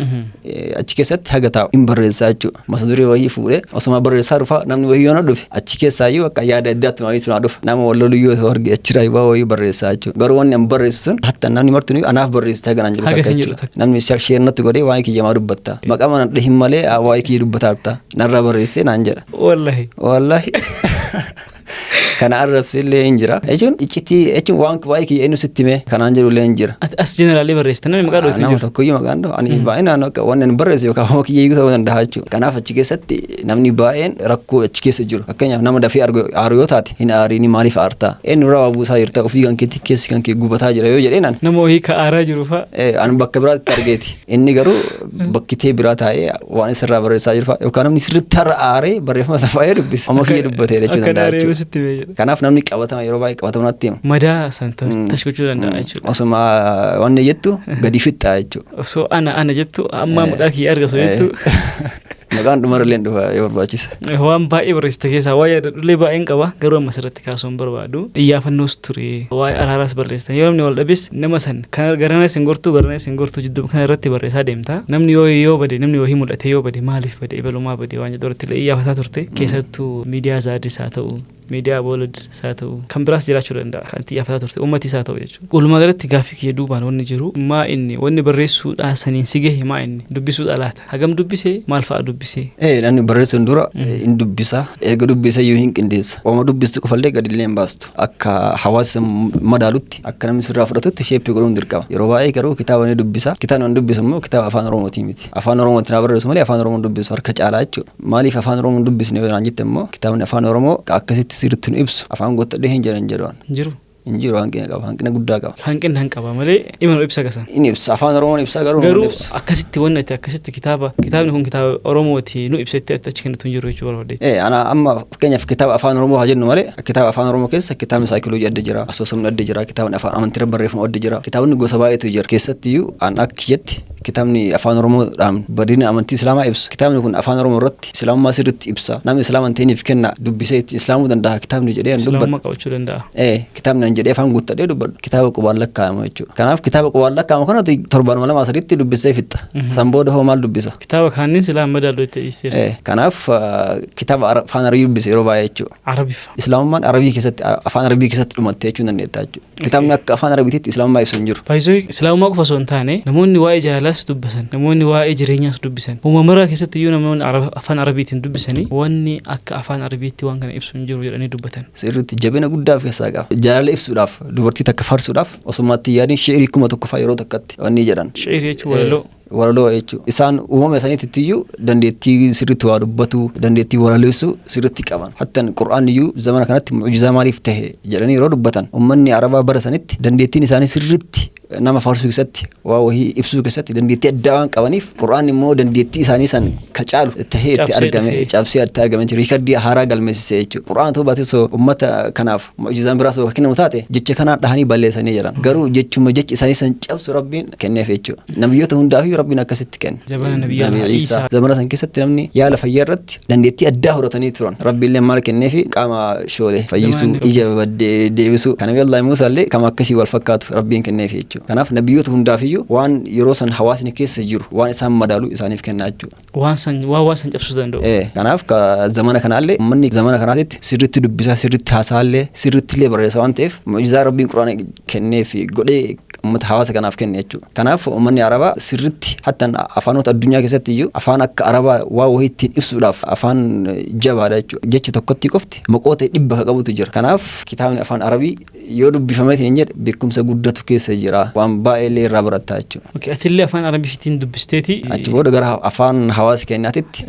achi keessatti haga taa'u hin barreessaa jechuudha. Mata duree wayii fuudhee osuma barreessaa dhufa namni wayii yoo na dhufe achi keessaayyuu akka yaada addaatti wayiitu na dhufa nama wallolu yoo arge achirraa waa wayii barreessaa jechuudha. Garuu wanni an barreessu sun hatta namni marti anaaf barreessite haga naan jiru takka jechuudha. Namni sheernatti godhee waa'ee kiyya maa dubbatta maqaa mana dhihin malee waa'ee kiyya dubbataa jirta narraa barreessitee naan jedha. Wallahi. Kana arrabsillee hin jira. Jechuun iccitii jechuun waan waa'ee kiyya eenyu sitti himee kanaan jedhullee hin jira. As jeneraalee barreessite namni maqaa dhootu nama tokkoyyuu maqaan dhoo ani baay'inaan akka waan ani barreessu yookaan hoo kiyya iyyuu ta'uu danda'a jechuudha. Kanaaf achi keessatti namni baay'een rakkoo achi keessa jiru. Fakkeenyaaf nama dafee aaru yoo taate hin aariini maaliif aartaa? Eenyu irraa waa buusaa jirta ofii kan keetti keessi kan kee gubataa jira yoo jedheen ani. Nama wayii ka aaraa jiru fa'a. Ani bakka biraatti argeeti. Inni garuu bakkitee biraa taa'ee waan isirraa barreessaa jiru fa'a yookaan namni sirriitti har'a aaree barreeffama isaa faayee dubbisa. Amma kiyya dubbatee jechuudha danda'a. Kanaaf namni qabatama yeroo baay'ee qabatama natti hima. Madaa san tashkichuu danda'a jechuudha. Osuma wanni jettu gadi fixxaa jechuudha. Osoo ana jettu amma mudhaa kiyya argasu jettu. Maqaan dhumarallee dhufa yoo barbaachisa. Waan baay'ee barreessite keessaa waa'ee yaadadhulee baay'een qaba garuu amma asirratti kaasuun barbaadu. Iyyaafannoos ture waa'ee araaraas barreessitan yoo namni wal dhabis nama san kan garana isin gortuu jidduu kana irratti barreessaa deemta. Namni yoo bade namni yoo mul'ate yoo bade maaliif bade ibalumaa bade waan jedhu irratti iyyaafataa turte keessattuu miidiyaa zaadis haa ta'u miidiyaa boolid haa ta'u kan biraas jiraachuu danda'a kan itti iyyaafataa turte uummatis haa ta'u jechuudha. Walumaa galatti gaaffii kiyya duubaan wanni jiru maa inni wanni barreessuudhaa saniin si gahe maa inni dubbisuudha laata hagam dubbisee maal fa'a dubbisee. Namni barreessuun dura hin dubbisa erga dubbisa yoo hin qindeessa ooma dubbistu qofallee gadillee hin baastu akka hawaasa madaalutti akka namni sirraa fudhatutti sheeppii godhuun dirqama yeroo baay'ee garuu kitaaba ni dubbisa kitaabni waan dubbisu immoo kitaaba afaan oromootii miti afaan oromootiin haa barreessu malee afaan oromoon dubbisu harka caalaa jechuudha maaliif afaan oromoon dubbisne yoo jette immoo kitaabni afaan oromoo akkasitti sirriitti nu ibsu afaan gottadhee hin jiran jedhu injiru hanqina qaba hanqina guddaa qaba. Hanqina qaba malee imanu ibsa gasan. Inni ibsa afaan oromoon ibsa garuu ibsa. Akkasitti wanni akkasitti kitaabni kun kitaaba oromooti nu ibsetti achi kennitu hin jiru jechuu barbaade. Ana amma fakkeenyaaf kitaaba afaan oromoo haa jennu malee kitaaba afaan oromoo keessa kitaabni saayikoloojii adda jira asoosamni adda jira kitaabni afaan amantii barreeffamu adda jira kitaabni gosa baay'eetu jira keessattiyyuu an akkiyyatti kitaabni afaan oromoodhaan badina amantii islaamaa ibsu kitaabni kun afaan oromoo irratti islaamummaa sirriitti ibsa namni islaaman ta'iniif kenna dubbisee itti islaamuu danda'a kitaabni jedhee an dubbadhu. Islaamummaa qabachuu danda'a. Kitaabni an jedhee afaan guuttadhee dubbadhu kitaaba qubaan lakkaa'amu jechuudha. Kanaaf kitaaba qubaan lakkaa'amu kana torbaanuma lama sadiitti dubbisee fixa. San booda hoo maal dubbisa? Kitaaba kaaniin silaa madaaluu itti dhiisteera. Kanaaf kitaaba afaan arabii dubbise yeroo baay'ee jechuudha. Arabiffa. Islaamummaan arabii keessatti afaan arabii keessatti dhumatte jechuu dandeetta jechuudha. Kitaabni akka afaan arabiitti islaamummaa ibsu hin jiru. Faayisoo islaamummaa qofa osoo hin taane namoonni waa'ee jaalalas dubbisan namoonni waa'ee jireenyaas dubbisan uumamara keessatti iyyuu namoonni afaan arabiitiin dubbisanii wanni akka afaan arabiitti waan kana ibsu hin jiru jedhanii dubbatan. Sirriitti jabina guddaa of keessaa qaba. Jaalala ibsuudhaaf dubartii takka farsuudhaaf osumaatti yaadiin shi'irii kuma tokko fa'aa yeroo takkatti wanni jedhan. Shi'irii jechuun walaloo jechuudha. Isaan uumama isaaniitti iyyuu dandeettii sirriitti waa dubbatu dandeettii walaleessuu sirriitti qaban. Hattan qur'aan iyyuu zamana kanatti mucjizaa maaliif tahe jedhanii yeroo dubbatan uummanni arabaa bara sanitti dandeettiin isaanii sirriitti nama faarsuu keessatti waa wahii ibsuu keessatti dandeettii addaa waan qabaniif qur'aan immoo dandeettii isaanii san ka caalu tahee itti argame cabsee itti argame riikardii haaraa galmeessisee jechuudha. Qur'aan ta'uu baatee osoo ummata kanaaf mu'jizaan biraas bakka kennamu taate jecha kanaa dhahanii balleessanii jiran garuu jechuma jechi isaanii san cabsu rabbiin kenneef jechuudha. Nabiyyoota hundaafii rabbiin akkasitti kenne. Zamana san keessatti namni yaala fayyaa irratti dandeettii addaa horatanii turan. Rabbiillee maal kenneefi qaama shoole fayyisuu ija baddee deebisuu kana Nabiyyullaahi Muusaa illee kama akkasii wal fakkaatu rabbiin kenneef jechuudha. Kanaaf nabiyyoota hundaafiyyuu waan yeroo san hawaasni keessa jiru waan isaan madaalu isaaniif kennaa jechuudha. Waan san cabsuu danda'u. Kanaaf ka zamana kanaallee uummanni zamana kanaatitti sirriitti dubbisaa sirriitti haasaallee sirriittillee barreessa waan ta'eef mu'jizaa rabbiin quraana kenneef godhee ummata hawaasa kanaaf kenne jechuudha. Kanaaf uummanni Arabaa sirriitti hatta afaanota addunyaa keessatti iyyuu afaan akka Arabaa waa wahii ittiin ibsuudhaaf afaan jabaadha jechuudha. Jecha tokkotti qofti maqoota 100 ka qabutu jira. Kanaaf kitaabni afaan Arabii yoo dubbifameetiin hin jedhe beekumsa guddatu keessa jira waan baay'ee irraa barataa jechuudha. Atillee afaan Arabiitiin dubbisteeti. Achi booda gara afaan hawaasa keenyaatitti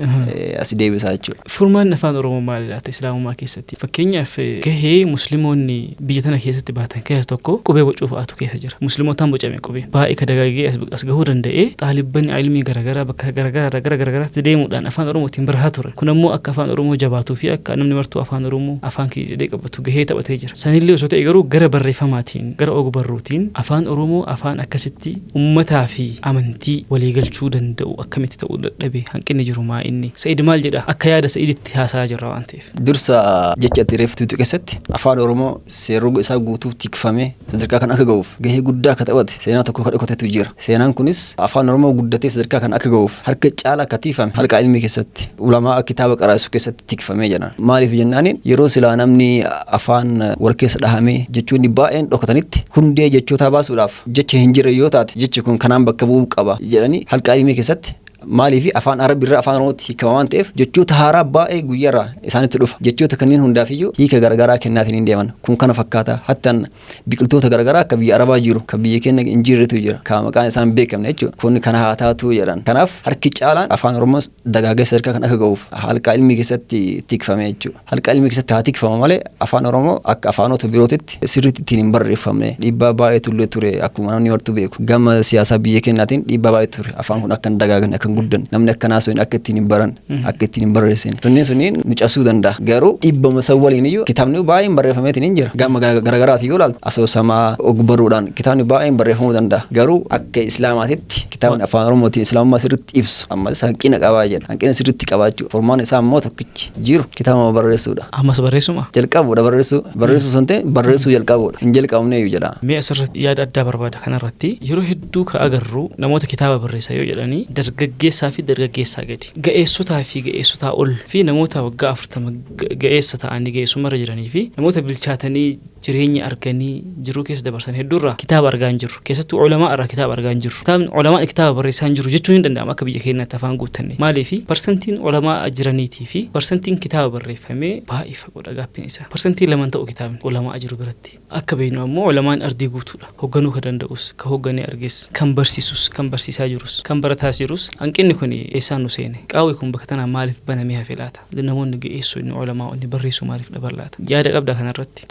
as deebisaa jechuudha. Furmaanni afaan Oromoo maali laata Islaamummaa keessatti? Fakkeenyaaf gahee musliimoonni biyya tana keessatti baatan keessa tokko qubee bocuu fa'aatu keessa jira. Musliimotaan bocame qubee baay'ee ka dagaagee as gahuu danda'ee xaalibbanni ilmii garaagaraa bakka garaagaraatti deemuudhaan afaan Oromootiin barataa turan. Kun ammoo akka afaan Oromoo jabaatuu fi akka namni martuu afaan Oromoo afaan kee jedhee qabatu gahee taphatee jira. Sanillee osoo ta'e garuu gara barreeffamaatiin gara ogbarruutiin afaan Oromoo afaan akkasitti ummataa fi amantii waliigalchuu danda'u akkamitti ta'uu dadhabe hanqinni jiru maa inni Sa'iid maal jedha akka yaada Sa'iiditti haasaa jirra waan ta'eef. Dursa jecha tireeftuutu keessatti afaan Oromoo seeruu isaa guutuu tikfamee sadarkaa kan akka ga'uuf gahee guddaa akka taphate seenaa tokko kadhakotetu jira. Seenaan kunis afaan Oromoo guddatee sadarkaa kan akka ga'uuf harka caalaa akka tiifame halqa ilmii keessatti ulamaa kitaaba qaraasuu keessatti tikfamee jira. Maaliif jennaaniin yeroo silaa namni afaan wal keessa dhahamee jechuun baay'een dhokatanitti hundee jechootaa baasuudhaaf jecha hin jirre yoo taate jechi kun kanaan bakka bu'uu qaba jedhanii halqa ilmii keessatti maaliif afaan Arabiirraa afaan Oromootti hiikama waan ta'eef jechoota haaraa baay'ee guyyaarraa isaanitti dhufa. Jechoota kanneen hundaafiyyuu hiika garaagaraa kennaatiin hin deeman. Kun kana fakkaata hattan biqiltoota garaagaraa akka biyya Arabaa jiru kan biyya keenya hin jirretu jira. Kan maqaan isaan beekamne jechuudha. Kun kana haa taatu jedhan. Kanaaf harki caalaan afaan Oromoo dagaagee sadarkaa kan akka ga'uuf halqa ilmii keessatti tikfame jechuudha. Halqa ilmii keessatti haa tikfama malee afaan Oromoo akka afaanota birootitti sirriitti ittiin hin barreeffamne. Dhiibbaa baay'eetu ture akkuma namni martuu beeku. Gama siyaasaa biyya keenyaatiin dhiibbaa baay'ee ture. Afaan kun akka hin dagaagne akka guddan namni akka naasoo akka ittiin hin baran akka ittiin hin barreessin sunniin nu cabsuu danda'a garuu dhiibbama san waliin iyyuu kitaabni baay'een barreeffameetiin hin jira gama garaagaraatii yoo ilaaltu asoosamaa ogbarruudhaan kitaabni baay'een barreeffamuu danda'a garuu akka islaamaatitti kitaabni afaan Oromootiin islaamummaa sirriitti ibsu ammas hanqina qabaa jedha hanqina sirriitti qabaachuu furmaanni isaa immoo tokkichi jiru kitaaba barreessuudha. Ammas barreessuma jalqabuudha barreessuu sun ta'e barreessuu jalqabuudha hin jalqabne iyyuu jedha. Mee asirratti yaada addaa barbaada kanarratti yeroo hedduu ka agarru namoota kitaaba barreessaa yoo jedhanii dargaggeessaa fi dargaggeessaa gadi ga'eessotaa fi ga'eessotaa ol fi namoota waggaa 40 ga'eessa ta'anii ga'eessumarra jiranii fi namoota bilchaatanii jireenya arganii jiruu keessa dabarsan hedduurraa kitaaba argaa hin jirru keessattuu ulamaa irraa kitaaba argaa hin jirru kitaabni ulamaa kitaaba barreessaa hin jiru jechuun hin danda'ama akka biyya keenyaatti afaan guuttanne maaliifi parsantiin ulamaa jiraniitii fi parsantiin kitaaba barreeffamee baay'ee fagoodha gaappiin isaa parsantiin laman ta'u kitaabni ulamaa jiru biratti akka beeknu ammoo ulamaan ardii guutuudha hoogganuu ka danda'us ka hoogganee arges kan barsiisus kan barsiisaa jirus kan barataas jirus hanqinni kun eessaan nu seene qaawwi kun bakka tanaa maaliif banamee hafe laata namoonni ga'eessoo inni ulamaa inni barreessuu maaliif dhaban laata yaada qabda kanarratti.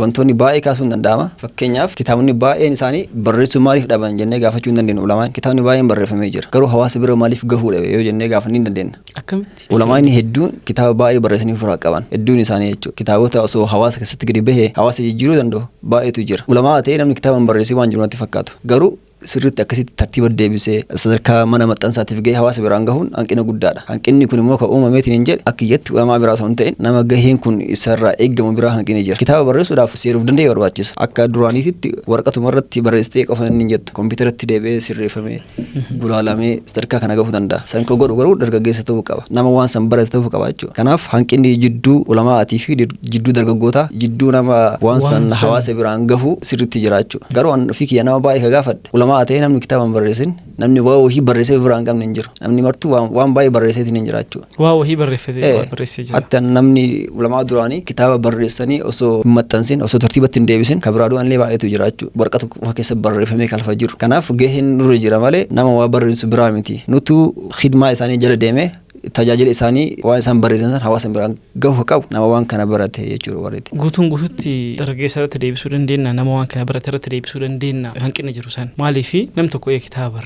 Wantoonni baay'ee kaasuu hin danda'ama. Fakkeenyaaf kitaabonni baay'een isaanii barreessuu maaliif dhaban jennee gaafachuu hin dandeenyu. Ulamaan kitaabni baay'een barreeffamee jira. Garuu hawaasa bira maaliif gahuu dhabe yoo jennee gaafachuu hin dandeenyu. Akkamitti? Ulamaan hedduun kitaaba baay'ee barreessanii ofirraa qaban. Hedduun isaanii jechuudha. Kitaabota osoo hawaasa keessatti gadi bahee hawaasa jijjiiruu danda'u baay'eetu jira. Ulamaa ta'ee namni kitaaba barreessee waan jiru natti fakkaatu. Garuu sirriitti akkasitti tartiiba deebisee sadarkaa mana maxxansaatiif gahee hawaasa biraan gahuun hanqina guddaadha. Hanqinni kun immoo kan uumameetiin hin jedhe akka iyyatti ulamaa biraa osoo hin ta'in nama gaheen kun isarraa eeggamu biraa hanqinni jira. Kitaaba barreessuudhaaf seeruuf danda'e barbaachisa. Akka duraaniititti waraqatuma irratti barreessitee qofa inni hin jettu kompiitaratti deebi'ee sirreeffamee gulaalamee sadarkaa kana gahuu danda'a. San kan godhu garuu dargaggeessa ta'uu qaba. Nama waan san barate ta'uu qaba jechuudha. Kanaaf hanqinni jidduu ulamaatii fi jidduu dargaggootaa jidduu nama waan san hawaasa biraan gahu sirriitti jira jechuudha. Garuu an ofii kiyya nama baay'ee ka gaafadhe ulamaa ta'ee namni kitaaba barreessin namni waa wahii barreessee biraan qabne hin jiru. Namni martuu waan baay'ee barreesseetiin hin jira jechuudha. Waa wahii barreessee jira. Hatta namni ulamaa duraanii kitaaba barreessanii osoo hin maxxansin osoo tartiibatti hin deebisin kan biraa du'anillee baay'eetu jira jechuudha. Waraqata qofa keessa barreeffamee kalfa jiru. Kanaaf gaheen nurra jira malee nama waa barreessu biraa miti. Nutu khidmaa isaanii jala deemee tajaajila isaanii waan isaan barreessan san hawaasa biraan gahu qabu nama waan kana barate jechuudha warreeti. Guutuun guututti dargaggeessa irratti deebisuu dandeenya nama waan kana barate irratti deebisuu dandeenya hanqina jiru san maaliifi nam tokko kitaaba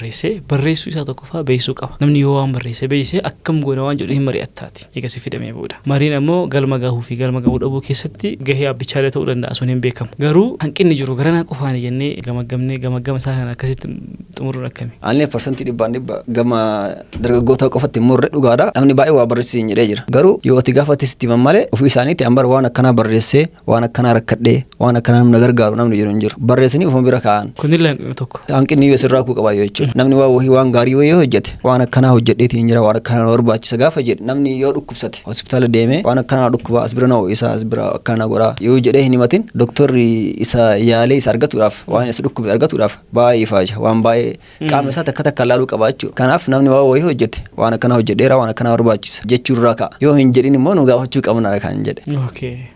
barreessuu isaa tokkoffaa beeksisuu qaba namni yoo waan barreesse beeksise akkam goona waan jedhu hin mari'attaati eegasi fidamee booda mariin ammoo galma gahuu fi galma gahuu dhabuu keessatti gahee abbichaalee ta'uu danda'a sun hin beekamu garuu hanqinni jiru garanaa qofaan jennee gamaggama isaa kana akkasitti xumuruun akkami. Aanlee parsantii dhibbaan dhibba gama dargaggoota qofatti immoo irra dhugaadha namni baay'ee waa barreessee jedhee jira garuu yoo ati gaafatti sitti malee ofii isaaniitti ambar waan akkanaa barreessee waan akkanaa rakkadhee waan akkanaa namna gargaaru namni jiru hin jiru barreessanii ofuma bira kaa'an. Kunillee hanqina tokko. Hanqinni yoo sirraa kuu qabaa jechuudha namni waa wahii waan gaarii wayii hojjete waan akkanaa hojjedheetiin jira waan akkanaa barbaachisa gaafa jedhe namni yoo dhukkubsate hospitaala deemee waan akkanaa dhukkuba as bira na ho'isaa as bira akkanaa godhaa yoo jedhee hin himatin doktorri isa yaalee isa argatuudhaaf waan isa dhukkube argatuudhaaf baay'ee faaja waan baay'ee qaama isaa takka takka laaluu qabaa jechuudha kanaaf namni waa wayii hojjete waan akkanaa hojjedheera waan akkanaa barbaachisa jechuurraa ka'a yoo hin jedhin immoo nu gaafachuu qabna kan jedhe.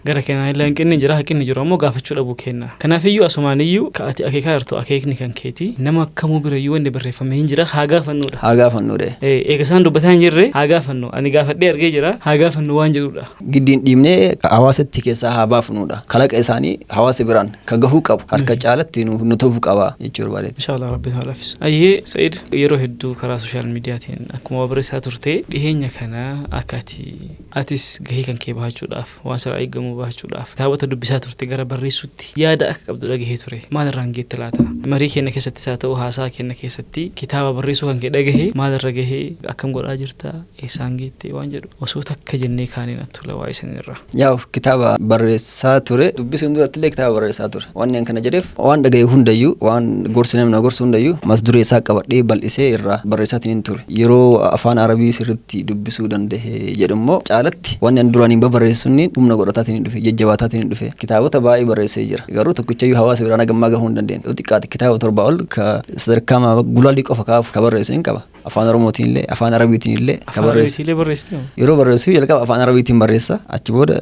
Gara keenyaa illee hanqinni jira hanqinni jiru ammoo gaafachuu dhabuu kenna kanaafiyyuu asumaaniyyuu ka'ati akeekaa jirtu akeekni kan keeti nama akkamuu birayyuu wanni barreeffamee hin jira haa gaafannuudha. Haa gaafannuudha. Eega isaan dubbataa hin jirre haa gaafannu ani gaafadhee argee jira haa gaafannu waan jedhudha. Giddiin dhiibnee hawaasatti keessaa haa baafannuudha kalaqa isaanii hawaasa biraan ka gahuu qabu harka caalatti nu ta'uu qaba jechuudha bareeda. Inshaallah rabbi ta'ala hafizu. Ayyee Sa'iid yeroo hedduu karaa sooshaal miidiyaatiin akkuma barreessaa turte dhiheenya kana akka atis gahee kan kee bahachuudhaaf waan sirraa eegamu bahachuudhaaf kitaabota dubbisaa turte gara barreessuutti yaada akka qabdu dhagahee ture maalirraan geette laata marii keenya keessatti isaa ta'u haasaa keenya keessatti kitaaba barreessuu kan kee dhagahee maalirra gahee akkam godhaa jirta eessaan geette waan jedhu osoo takka jennee kaaniin attula waa isanirra. Yaa'u kitaaba barreessaa ture dubbisuun durattillee kitaaba barreessaa ture waan kana jedheef waan dhagahee hundayyuu waan gorsi namni gorsu hundayyuu mata duree isaa qabadhee bal'isee irraa barreessaatiin hin ture yeroo afaan arabii sirriitti dubbisuu danda'e jedhummoo caalatti waan an duraaniin barreessuun humna godhataatiin dhufe jajjabaataatiin dhufe kitaabota baay'ee barreessee jira garuu tokkichayyuu hawaasa biraan gammaa gahuu hin dandeenye yoo xiqqaate kitaaba 7 ol ka sadarkaa gulaalii qofa kaafu ka barreesse hin qaba afaan oromootiin illee afaan arabiitiin illee ka barreesse yeroo barreessu jalqaba afaan arabiitiin barreessa achi booda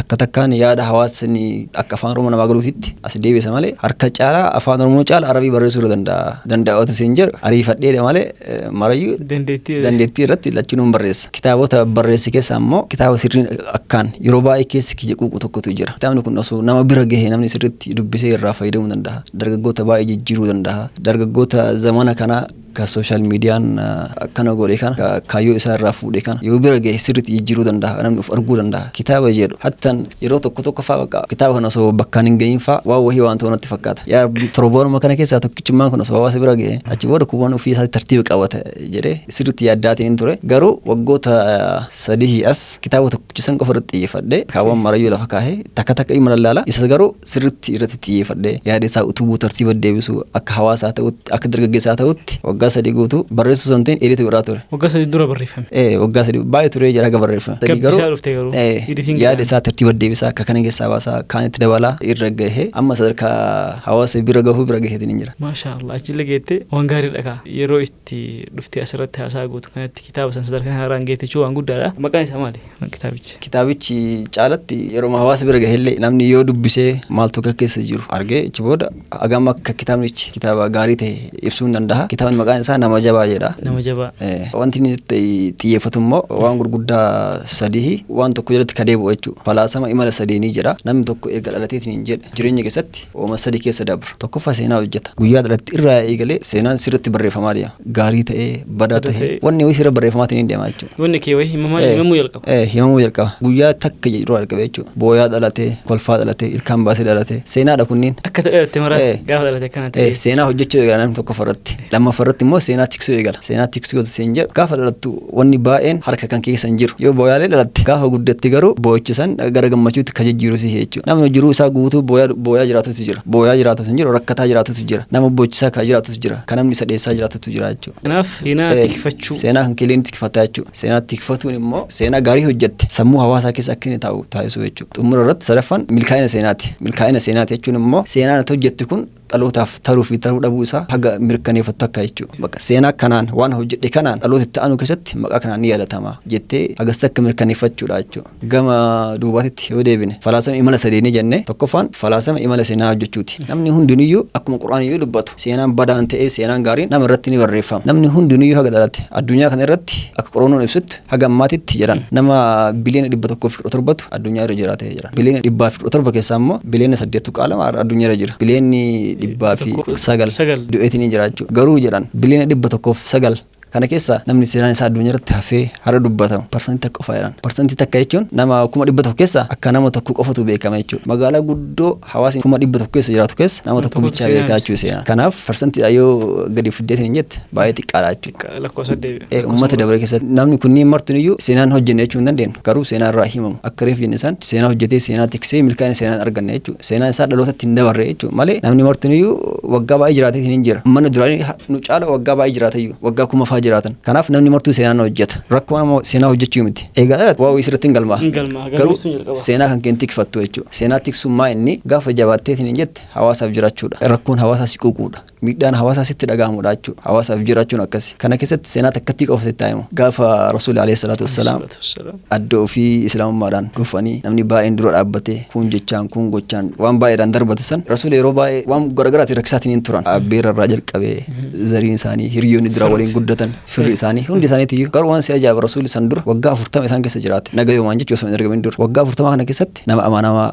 takkaan yaada hawaasni akka afaan oromoo namaa galuutitti as deebisa malee harka caalaa afaan oromoo caala arabii barreessuu danda'a siin jedhu ariifadheedha malee marayyuu dandeettii irratti lachuun barreessa kitaabota barreesse keessa ammoo kitaaba sirriin akkaan yeroo baay'ee keessi kiyya quuqu tokkotu jira kitaabni kun osoo nama bira gahee namni sirriitti dubbisee irraa fayyadamuu danda'a dargaggoota baay'ee jijjiiruu danda'a dargaggoota zamana kanaa ka sooshaal miidiyaan akkana godhe kana kaayyoo isaa irraa fuudhe kana yoo bira gahe sirriitti jijjiiruu danda'a namni of arguu danda'a kitaaba jedhu hattan yeroo tokko faa bakka kitaaba kana osoo bakkaan hin gahin faa waa wahii waan ta'u natti fakkaata yaa torboonuma kana keessaa tokkichummaan kun osoo hawaasa bira gahe achi booda kuwwan ofii isaa tartiiba qabata jedhee sirriitti yaaddaatiin hin ture garuu waggoota 3 as kitaaba tokkichisan qofa irratti xiyyeeffadhe kaawwan marayyuu lafa kaahee takka ima lallaala isa garuu sirriitti irratti xiyyeeffadhe yaada isaa utubuu tartiiba deebisu akka hawaasaa ta'utti akka dargaggeessaa ta'utti waggaa 3 guutuu barreessuu santiin ediitu biraa ture. Waggaa 3 dura barreeffame. Waggaa 3 baay'ee ture jira aga barreeffame. Yaada isaa tartiiba deebisaa akka kana keessaa baasaa kaanitti dabalaa irra gahee amma sadarkaa hawaasa bira gahuu bira gaheetiin hin jira. Maashaallah achillee geette waan gaarii dhagaa yeroo itti dhuftee asirratti haasaa gootu kanatti kitaaba san sadarkaa kanarraan geette waan guddaadha. Maqaan isaa maali kitaabichi? Kitaabichi caalatti yeroo hawaasa bira gaheellee namni yoo dubbisee maaltu akka keessa jiru argee achi booda agam akka kitaabichi kitaaba gaarii ta'e ibsuu hin danda'a. Kitaabni maqaan isaa nama jabaa jedha. Nama jabaa. Wanti inni xiyyeeffatu immoo waan gurguddaa 3 waan tokko jalatti ka deebi'u jechuudha. Falaasama imala 3 ni jira. Namni tokko erga dhalateetiin hin jedha jireenya keessatti ooma 3 keessa dabra. Tokkoffaa seenaa hojjeta. Guyyaa dhalatti irraa eegalee seenaan sirriitti barreeffamaa deema. Gaarii ta'ee badaa ta'ee wanni wayii sirra barreeffamaatiin hin deema jechuudha. Wanni kee wayii himamuu jalqaba. Himamuu jalqaba. Guyyaa takka yeroo jalqabe jechuudha. Booyaa dhalatee, kolfaa dhalatee, ilkaan baasee dhalatee seenaadha kunniin. Akka dhalatte maraa gaafa dhalatee kana ta'e. Seenaa hojjechuu eegala namni tokko farratti. Lammaffarratti immoo seenaa tiksuu eegala. Seenaa tiksuu seen jedhu gaafa dhalattu wanni baay'een harka kan keessa hin jiru. Yoo booyaalee dhalatte gaafa guddatti garuu boo'ichisan gara gammachuutti ka jijjiiru si jechuudha. Namni jiruu isaa guutuu booyaa jiraatutu jira. Booyaa jiraatutu hin jiru rakkataa jiraatutu jira. Nama boo'ichisaa ka jiraatutu jira. Kan namni isa dheessaa jiraatutu jira jechuudha. Kanaaf seenaa tikfachuu. Seenaa kan keeleen tikfataa jechuudha. Seenaa tikfatuun immoo seenaa gaarii hojjette sammuu hawaasaa keessa akka inni taasisu jechuudha. Xumura irratti sadaffaan milkaa'ina seenaati. Milkaa'ina seenaati jechuun immoo seenaan ati hojjette kun dhalootaaf taruu fi taruu dhabuu isaa haga mirkaneeffatu akka jechuudha. Bakka seenaa kanaan waan hojjedhe kanaan dhaloota itti aanu keessatti maqaa kanaan ni yaadatama jettee hagas akka mirkaneeffachuudha jechuudha. Gama duubatitti yoo deebine falaasama imala sadeenii jenne tokkoffaan falaasama imala seenaa hojjechuuti. Namni hundinuyyuu akkuma quraanii yoo dubbatu seenaan badaan ta'ee seenaan gaariin nama irratti ni barreeffama. Namni hundinuyyuu haga dhalate addunyaa kana irratti akka qorannoon ibsutti haga ammaatitti jedhan nama biliyoona 117 addunyaa irra jiraatee jira. Biliyoona 117 keessaa immoo biliyoona 8 qaalama addunyaa irra jira. Biliyoonni 109 du'eetiin jiraachuu garuu jedhan biliyoona 109 kana keessa namni seenaan isaa addunyaa irratti hafee hara dubbatamu parsantii takka qofa jedhan. Parsantii takka jechuun nama 100,000 keessa akka nama tokko qofatu beekama jechuudha. Magaalaa guddoo hawaasni 100,000 keessa jiraatu keessa nama tokko bicha beekaa jechuudha seenaa. Kanaaf parsantiidha yoo gadi fiddeetiin hin jette baay'ee xiqqaadha jechuudha. Lakkoofsa deebi'e. Uummata dabaree keessatti namni kunniin martuniyyuu seenaan hojjenne jechuu hin dandeenyu. Garuu seenaa irraa himamu. Akka reef jenne isaan seenaa hojjetee seenaa tiksee milkaa'ina seenaan arganne jechuudha. Seenaan isaa dhalootatti hin dabarre jechuudha. Malee namni martuniyyuu waggaa baay'ee jiraateetiin hin jira. Mana duraanii nu caala waggaa baay'ee jiraateyyuu waggaa 1000 fa'aa jiraatan. Kanaaf namni martuu seenaan hojjeta. Rakkoo nama seenaa hojjechuu miti. Egaa waa isirratti hin galmaa. Garuu seenaa kan keenya tikfattu jechuudha. Seenaa tiksummaa inni gaafa jabaatteetiin hin jette hawaasaaf jiraachuudha. Rakkoon hawaasaa si quuquudha. Miidhaan hawaasaa sitti dhaga'amudha jechuudha. Hawaasaaf jiraachuun akkasi. Kana keessatti seenaa takkatti qofatti taa'imu. Gaafa Rasuulli alayhi salaatu wassalaam addoo ofii islaamummaadhaan dhufanii namni baay'een dura dhaabbatee kun jechaan kun gochaan waan baay'eedhaan darbate san Rasuulli yeroo baay'ee waan garagaraatti rakkisaatiin hin turan. Abbeerra irraa jalqabee zariin isaanii hiriyoonni dura waliin guddatan firri isaanii hundi isaaniitiyyuu garuu waan si ajaa'iba Rasuulli san dura waggaa 40 isaan keessa jiraate. Nagayoomaan jechuu osoo hin argamin dura waggaa 40 kana keessatti nama amanamaa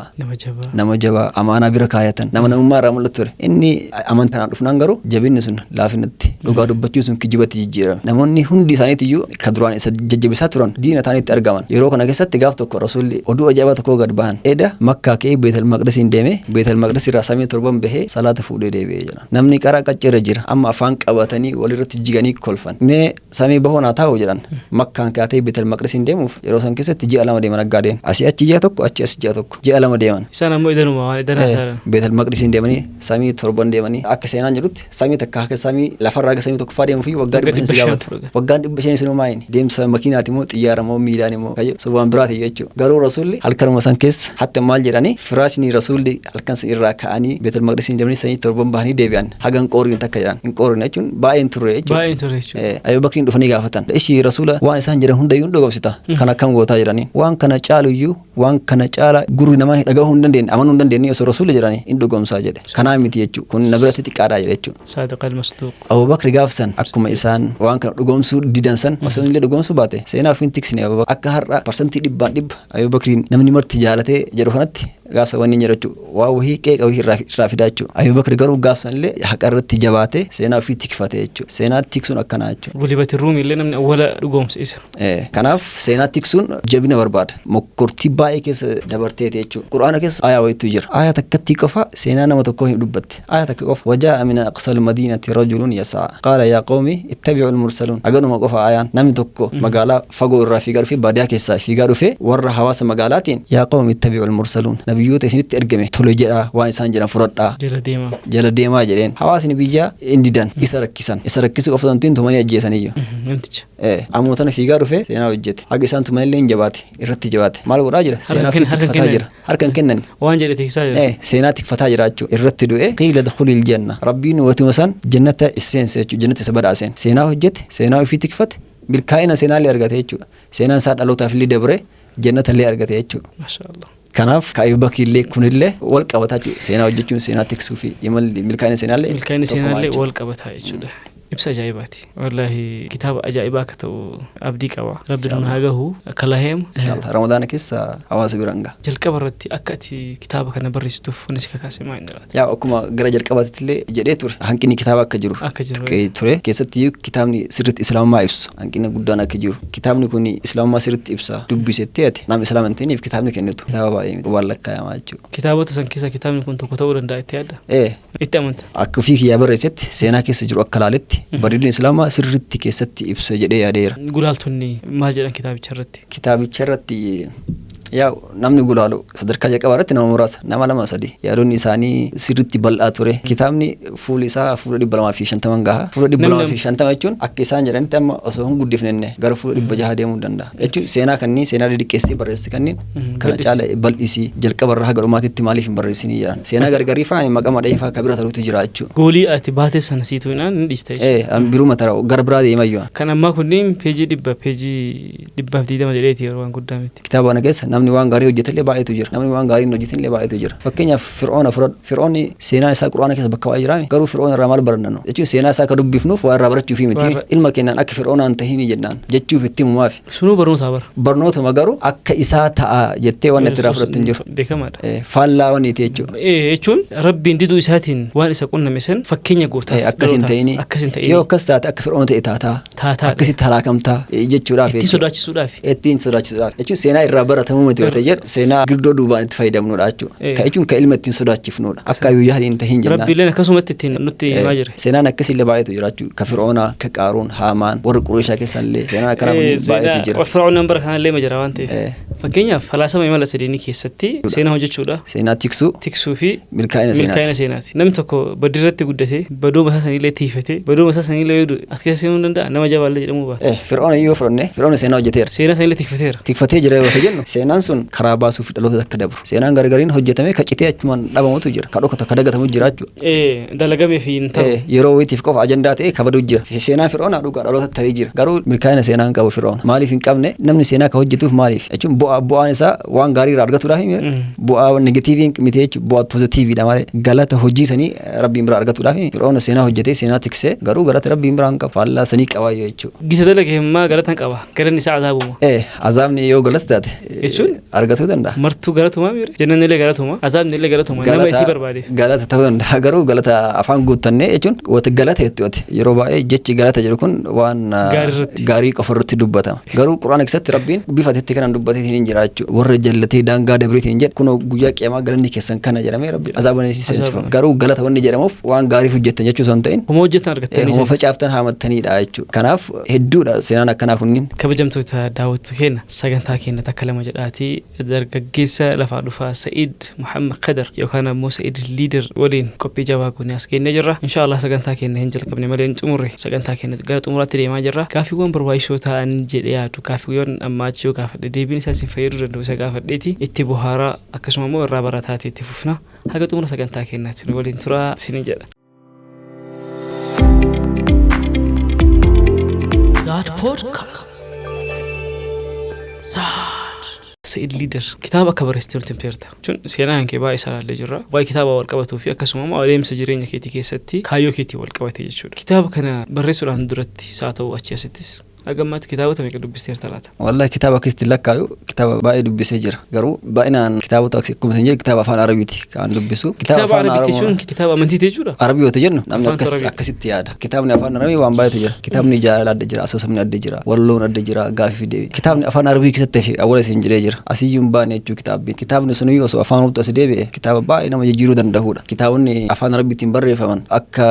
nama jabaa amaanaa bira kaayatan nama namummaa irraa mul'atu ture. Inni amantaan dhufnaan garuu jabinni sun laafinatti dhugaa dubbachuu sun kijibatti jijjiirame. Namoonni hundi isaaniitiyyuu ka duraan isa jajjabisaa turan diina isaaniitti argaman. Yeroo kana keessatti gaaf tokko Rasuulli oduu ajaa'ibaa tokkoo gad bahan. Eda Makkaa ka'ee Beetel Maqdisiin deemee Beetel Maqdis irraa samii 7 bahee salaata fuudhee deebi'ee jira. Namni qaraa qaccirra jira amma afaan qabatanii walirratti jiganii kolfan. Mee samii bahoo naa taa'u jedhan. Makkaan kaatee Beetel Maqdisiin deemuuf yeroo san keessatti ji'a 2 deeman aggaadeen. Asii achi ji'a tokko achi as ji'a tokko ji'a 2 deeman. Isaan ammoo idanuma waan idanaa Beetel Maqdisiin deemanii samii 7 deemanii akka seenaan jedhutti samii takka akka samii lafarraa akka samii tokko faa deemuuf waggaa 500 gaafata. Waggaan 500 sinuu maayin deemsa makiinaati moo xiyyaara moo miilaan immoo waan biraati jechuudha. Garuu Rasuulli halkanuma san keessa hatta maal jedhanii firaashni Rasuulli halkan san irraa ka'anii Beetel Maqdisiin deemanii samii 7 bahanii deebi'an hagan qooriin takka jedhan. Hin qooriin jechuun baay'een turre jechuudha. baay'een ture jechuudha. Ayuu Bakriin dhufanii gaafatan. Ishii Rasuula waan isaan jedhan hundayyuu dhugoomsita. Kan akkam gootaa jedhanii. Waan kana caaluyyuu waan kana caala gurri namaa dhagahuu hin dandeenye amanuu hin dandeenye osoo Rasuulli jedhanii hin dhugoomsaa jedhe. Kanaa miti jechuudha. Kun na biratti xiqqaadha jedhe jechuudha. Saadiqal Masduuq. Abu Bakri gaafsan akkuma isaan waan kana dhugoomsuu didan san osoo illee dhugoomsuu baate seenaa ofiin tiksine Abu Bakri akka har'a parsantii 100 Abu Bakriin namni marti jaalatee jedhu kanatti gaafsa wanni jedhachu waa wahii qeeqa wahii irraa fidaa jechuudha. Abu Bakri garuu gaafsan illee haqa irratti jabaatee seenaa ofii tikfatee jechuudha. Seenaa tiksuun akkanaa jechuudha. Gulibati Ruumi illee namni awwala dhugoomsa isa. Kanaaf seenaa tiksuun jabina barbaada. Mokkortii baay'ee keessa dabarteeti jechuudha. Quraana keessa aayaa wayiitu jira. Aayaa takkatti qofa seenaa nama tokkoo hin dubbatte. Aayaa takka qofa wajaa amina aqsal madiinati rajulun yasaa qaala yaa qawmi ittabi'u al-mursaluun aganuma qofa aayaan namni tokko magaalaa fagoo irraa fiigaa dhufee baadiyaa keessaa fiigaa dhufee warra hawaasa magaalaatiin yaa qawmi ittabi'u al-mursaluun nabiyyoota isinitti ergame tole jedhaa waan isaan jedhan fudhadhaa jala deemaa jedheen hawaasni biyyaa indidan isa rakkisu qofa santiin tumanii ajjeesaniyyuu ammootana fiigaa dhufee seenaa hojjete haga isaan tumanillee hin jabaate irratti jabaate maal godhaa jira seenaa fi tikfataa jira harkan kennan waan jedhe tiksaa jira seenaa tikfataa jira jechuudha irratti du'e qiila dkhulil janna rabbiin watuma san jannata iseense jechuudha jannata isa badhaaseen seenaa hojjete seenaa ofii tikfate milkaa'ina seenaallee argate jechuudha seenaan isaa dhalootaaf illee dabre jannata illee argate jechuudha. Mashaallah. Kanaaf Abu Bakri illee kunillee wal qabataa jechuudha seenaa hojjechuun seenaa tiksuu fi milkaa'ina seenaallee wal qabataa jechuudha. Ibsa ajaa'ibaati. Wallaahi kitaaba ajaa'ibaa akka ta'u abdii qaba. Rabbi nu haa gahu akka laheemu. Inshallah Ramadaana keessa hawaasa biraan gaha. Jalqaba irratti akka ati kitaaba kana barreessituuf wanni si kakaase maal inni laata? Yaa akkuma gara jalqabaatti illee jedhee ture hanqinni kitaaba akka jiru ture keessatti kitaabni sirriitti islaamummaa ibsu hanqina guddaan akka jiru kitaabni kun islaamummaa sirriitti ibsa dubbisettee ati nama islaama hin ta'iniif kitaabni kennitu kitaaba baay'ee waan lakkaayamaa jechuudha. Kitaabota san keessa kitaabni kun tokko ta'uu danda'a itti yaadda? Itti amanta. Akka ofii kiyyaa barreessetti seenaa keessa jiru akka laaletti bareedina islaamaa sirriitti keessatti ibsa jedhee yaadeera. Gulaaltonni maal jedhan kitaabicha irratti? Kitaabicha irratti yaa namni gulaalu sadarkaa jalqabaa irratti nama muraasa nama lama sadi yaadonni isaanii sirriitti bal'aa ture kitaabni fuulli isaa fuula 250 gaha fuula 250 jechuun akka isaan jedhanitti amma osoo hin guddifnenne gara fuula 600 deemuu danda'a jechuun seenaa kanneen seenaa xixiqqeessii barreesse kanneen kana caala bal'isii jalqaba irraa haga dhumaatitti maaliif hin barreessinii jedhan seenaa gargarii faani maqama dheefaa kabira taruutu jira jechuudha. Goolii ati baateef sana siituu inaan ni dhiista jechuudha. Biruma tara gara biraa deemayyuu. Kan ammaa kunniin peejii 120 jedheeti yeroo waan guddaa miti. Kitaaba kana keessa namni waan gaarii hojjetellee baay'eetu jira namni waan gaarii hin hojjetinillee baay'eetu jira fakkeenyaaf Fir'oona fudhadhu Fir'oonni seenaan isaa quraana keessa bakka baay'ee jiraame garuu Fir'oona irraa maal barannu jechuun seenaa isaa akka dubbifnuuf waa irraa barachuuf miti ilma keenyaan akka Fir'oonaan tahiin jennaan jechuuf itti himumaaf sunuu barnoota bara barnootuma garuu akka isaa ta'a jettee waan itti irraa fudhattu hin jiru beekamaadha faallaa waan iti jechuun rabbiin diduu isaatiin waan isa qunname san fakkeenya gootaa akkasin ta'ini yoo akkas taate akka Fir'oona ta'e taataa akkasitti halaakamtaa jechuudhaaf ittiin sodaachisuudhaaf jechuun seenaa irraa baratamuu miti yoo ta'e jedhu seenaa girdoo duubaan itti fayyadamnuudha jechuudha. Ka jechuun ka ilma ittiin sodaachifnuudha. Akka ayyuu yaaliin tahin jennaan. Rabbiileen akkasumatti ittiin nutti himaa jira. Seenaan akkasillee baay'eetu jira jechuudha. Ka Fir'oonaa, ka Qaaruun, Haamaan, warra Qureeshaa keessallee seenaan akkana baay'eetu jira. Fir'oonaan bara kanallee ma jira waan ta'eef. Fakkeenyaaf falaasama imala sadeenii keessatti seenaa hojjechuudha. Seenaa tiksuu fi milkaa'ina seenaati. Namni tokko badirratti guddatee badooma isaa sanillee tiifatee badooma isaa sanillee yoo as keessa seenuu danda'a nama jabaallee jedhamuu baata. Fir'oona yoo fudhanne Fir'oona seenaa hojjeteera. Seenaa sanillee tikfateera. Tikfatee jira yoo jennu seenaan sun karaa baasuuf dhaloota akka dabru. Seenaan gargariin hojjetame ka citee achumaan dhabamutu jira. Ka dhokata ka dagatamu jira jechuudha. Dalagamee fi hin ta'u. Yeroo wayitiif qofa ajandaa ta'e kabadu jira. Seenaan Fir'oonaa dhugaa dhaloota tarii jira. Garuu milkaa'ina seenaan qabu Fir'oona. Maaliif hin qabne namni seenaa ka hojjetuuf maaliif? Jechuun bu'aan isaa waan gaarii irraa argatuudhaaf bu'aa negatiivii miti jechuudha. Bu'aa poozitiiviidha malee galata hojii sanii rabbiin biraa argatuudhaaf Fir'oona seenaa hojjetee seenaa tiksee garuu galata rabbiin biraa hin qabu. Faallaa sanii qabaa jechuudha. Gita dalagee immoo galata hin qaba. Galanni isaa azaabuma. Azaabni yoo galata taate jechuun argatuu danda'a. Martuu galatuma mire jannanillee galatuma azaabnillee galatuma nama isii barbaadeef. Galata ta'uu danda'a garuu galata afaan guuttannee jechuun wata galata jechuudha. Yeroo baay'ee jechi galata jedhu kun waan gaarii qofa irratti dubbatama. Garuu quraana keessatti rabbiin bifa itti kanaan dubbateetiin hin jira jechuudha. Warra jallatee daangaa dabreetiin jedhu kun guyyaa qiyaamaa galanni keessan kana jedhamee rabbi azaabanii seensifama. Garuu galata wanni jedhamuuf waan gaarii hojjettan jechuu osoo hin ta'in homa hojjettan argattanii homa facaaftan haamattaniidha jechuudha. Kanaaf hedduudha seenaan akkanaa kunniin. Kabajamtoota daawwattoota keenya sagantaa keenya takka lama jedhaatii dargaggeessa lafaa dhufaa Sa'iid Muhammad Qadar yookaan ammoo Sa'iid Liider waliin qophii jabaa goonee as geenyee jirra. Inshaallah sagantaa keenya hin jalqabne malee hin xumurre sagantaa keenya gara xumuraatti deemaa jirra. Gaaffiiwwan barbaachisoo ta'an jedhee yaadu gaaffiiwwan ammaachoo gaafadhe deebiin isaa isin fayyaduu danda'u isa gaafadheeti itti bohaaraa akkasuma immoo irraa barataati itti fufna haga xumura sagantaa keenyaatti nu waliin turaa isin jedha. Zaad Podcast. Zaad. Sa'iid Liider kitaaba akka barreessitee olti himteerta jechuun seenaa kee baay'ee salaallee jirra waa'ee kitaaba wal qabatuu fi akkasuma immoo adeemsa jireenya keetii keessatti kaayyoo keetii wal qabate jechuudha. Kitaaba kana barreessuudhaan duratti isaa ta'u achi asittis agammaatti kitaabota meeqa dubbisteerta laata? Wallahi kitaaba akkasitti lakkaayu kitaaba baay'ee dubbisee jira garuu baay'inaan kitaabota akkuma isin jedhu kitaaba afaan arabiiti kan dubbisu. Kitaaba afaan arabiiti jechuun kitaaba amantii jechuudha. Arabii yoo jennu namni akkasitti yaada. Kitaabni afaan arabii waan baay'eetu jira. Kitaabni jaalala adda jira, asoosamni adda jira, walloon adda jira, gaaffii deebii. Kitaabni afaan arabii keessatti fi awwaala isin jiree jira. Asiyyuun baane jechuu kitaabbiin. Kitaabni suniyyuu osoo afaan oromoo as deebi'e kitaaba baay'ee nama jijjiiruu danda'udha. Kitaabonni afaan arabiitiin barreeffaman akka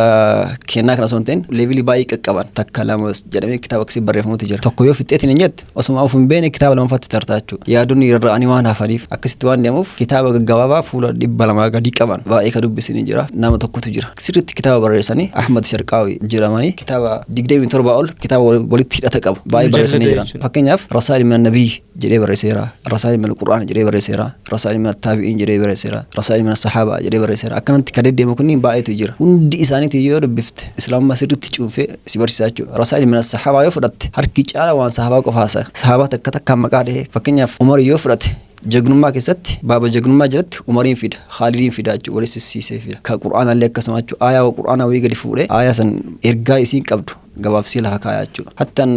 kennaa kana osoo hin ta'in leevilii baay'ee qaqqaban takka lama jedhamee kitaaba akkasii barreeffamutu jira. Tokko yoo fixxeetiin hin jette osuma of hin beene kitaaba lamaffaatti tartaa jechuudha. Yaadonni irraa'anii waan hafaniif akkasitti waan deemuuf kitaaba gaggabaabaa fuula 200 gadi qaban baay'ee ka dubbisanii jira. Nama tokkotu jira. Sirriitti kitaaba barreessanii Ahmad Sharqaawi jedhamanii kitaaba 27 ol kitaaba walitti hidhata qabu baay'ee barreessanii jiran. Fakkeenyaaf Rasaa'il min an-Nabiy jedhee barreesseera. Rasaa'il min al-Qur'aan jedhee barreesseera. Rasaa'il min at-Taabi'iin jedhee barreesseera. Rasaa'il min as-Sahaabaa jedhee barreesseera. Akkanatti ka deddeemu kunniin baay'eetu jira. Hundi isaaniitii yoo dubbifte islaamummaa sirriitti cuunfee si barsiisaa jechuudha. Rasaa'il min as-Sahaabaa yoo fudhatte harki caala waan sahabaa qofaasa. Sahabaa takka takkaan maqaa dhahee fakkeenyaaf Umar yoo fudhate jagnummaa keessatti baaba jagnummaa jalatti Umariin fida Khaalidiin fida jechuudha walitti siisee fida ka Qur'aanallee akkasuma jechuudha aayaa Qur'aanaa wayii gadi fuudhee aayaa san ergaa isiin qabdu gabaabsii lafa kaayaa jechuudha. Hattaan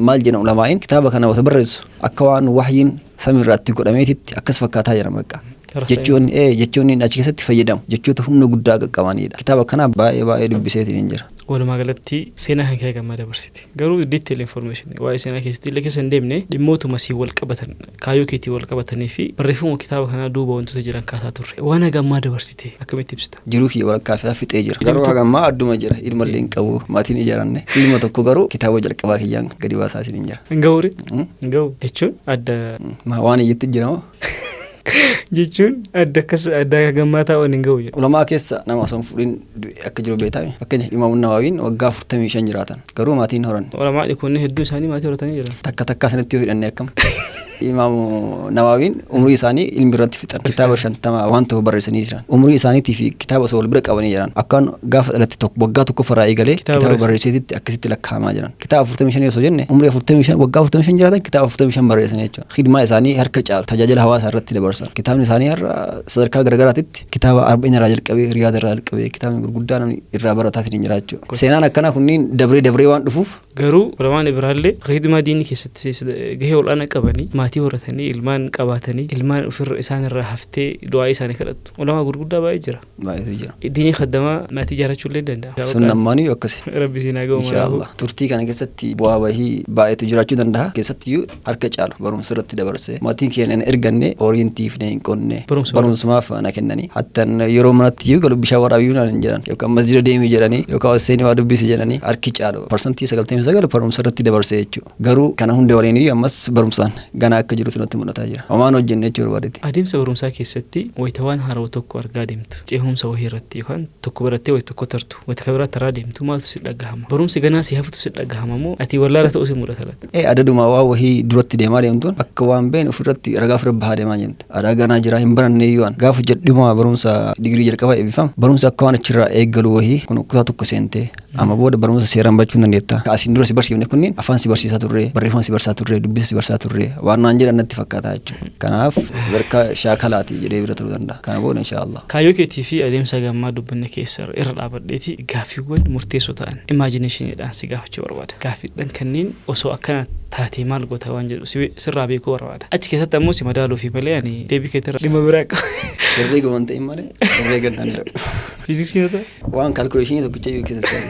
maal jedhan ulamaa'iin kitaaba kana wata barreessu akka waan wahyiin samiirraatti godhameetitti akkas fakkaataa jira maqaa. jechuun achi keessatti fayyadamu jechoota humna guddaa qaqqabanidha. Kitaaba kana baay'ee dubbiseetiin jira. Walumaa galatti seenaa kan kee gammaa dabarsite. Garuu detail information waa'ee seenaa keessatti illee keessa hin deemne dhimmootuma sii wal qabatan kaayyoo keetii wal qabatanii fi barreeffama kitaaba kanaa duuba wantoota jiran kaasaa turre. Waan gammaa dabarsite akkamitti ibsita? Jiruu kiyya walakkaa fixee jira. Garuu gammaa adduma jira. Ilmallee hin qabu maatiin ijaaranne. Ilma tokko garuu kitaaba jalqabaa kiyyaan gadi baasaatiin hin jira. Hin ga'uure? Hin ga'u jechuun adda. Waan iyyatti jira moo? Jechuun adda gammaa taa'uun hin ga'u jedhu. Ulamaa keessa nama osoo hin fuudhin akka jiru beekame. Fakkeenya Imaam Nawawiin waggaa 45 jiraatan. Garuu maatiin horan. Ulamaadhi kun hedduu isaanii maatii horatanii jiran. Takka sanatti yoo hidhanne akkam. Imaam Nawawiin umrii isaanii ilmi irratti fixan. Kitaaba 50 waan tokko barreessanii jiran. Umrii isaaniitii fi kitaaba osoo wal bira qabanii jiran. Akkaan gaafa dhalatti tokko waggaa tokko farraa eegalee kitaaba barreesseetitti akkasitti lakkaa'amaa jiran. Kitaaba 45 osoo jenne umrii 45 waggaa 45 jiraatan kitaaba 45 barreessanii jechuudha. Khidmaa isaanii harka caalu tajaajila hawaasaa irratti dabarsan. Kitaabni isaanii har'a sadarkaa garaagaraatitti kitaaba 40 irraa jalqabee Riyaada irraa jalqabee kitaabni gurguddaa namni irraa barataatiin jira jechuudha. Seenaan akkanaa kunniin dabree waan dhufuuf garuu ulamaan biraallee khidmaa diinii keessatti gahee olaanaa qabanii maatii horatanii ilmaan qabaatanii ilmaan ofirra isaan irraa haftee du'aa isaanii kadhattu. Ulamaa gurguddaa baay'ee jira. Baay'eetu jira. Diinii khaddamaa maatii ijaarrachuu illee danda'a. Sunnammaanii akkasi. Rabbi siinaa ga'u maalaahu. Turtii kana keessatti bu'aa bahii baay'eetu jiraachuu danda'a. Keessattiyyuu harka caalu barumsa irratti dabarsee maatiin keenya erganne orientiif ne hin qonne barumsumaaf na kennanii hattan yeroo manatti galu bishaan waraabiyyuu naan hin jedhan yookaan masjida deemii jedhanii yookaan seenii waa dubbisi jedhanii harki caalu parsantii 99 barumsa irratti dabarsee jechuudha. Garuu kana hunda waliin ammas barumsaan gana akka jirutu natti mul'ataa jira. Homaan hojjenne jechuu barbaadetti. Adeemsa barumsaa keessatti wayita waan haaraa tokko argaa deemtu ceehumsa wahii irratti yookaan tokko barattee wayita tokko tartu wayita kabiraa taraa deemtu maaltu si dhagahama? Barumsi ganaa si haftu si dhagahama moo ati wallaala ta'uu si mul'ata laata? Adaduma waa wahii duratti deemaa deemtuun akka waan beekne ofirratti ragaa ofirra bahaa deemaa jirti. Aadaa ganaa jira hin baranne iyyuun gaafa jedhuma barumsa digirii jalqabaa eebbifama. Barumsa akka waan achirraa eeggalu wahii kun kutaa tokko seentee amma booda barumsa seeraan bachuu dandeetta. Asiin dura si barsiifne kunniin afaan si barsiisaa turre, barreeffama si barsiisaa turre, dubbisa si barsiisaa turre waan naan jedhan natti fakkaata jechuudha. Kanaaf sadarkaa shaakalaati jedhee bira turuu danda'a. Kana booda inshaallah. Kaayyoo keetii fi adeemsa gammaa dubbanne keessa irra dhaabadheeti gaaffiiwwan murteessoo ta'an imaajineshiniidhaan si gaafachuu barbaada. Gaaffiidhaan kanneen osoo akkana taatee maal goota waan jedhu sirraa beekuu barbaada. Achi keessatti ammoo si madaaluu fi malee ani deebii keetirra dhimma biraa qaba. Herreega waan ta'in malee herreega hin danda'u. Fiiziksii yoo ta'e? Waan kaalkuleeshinii tokkicha keessa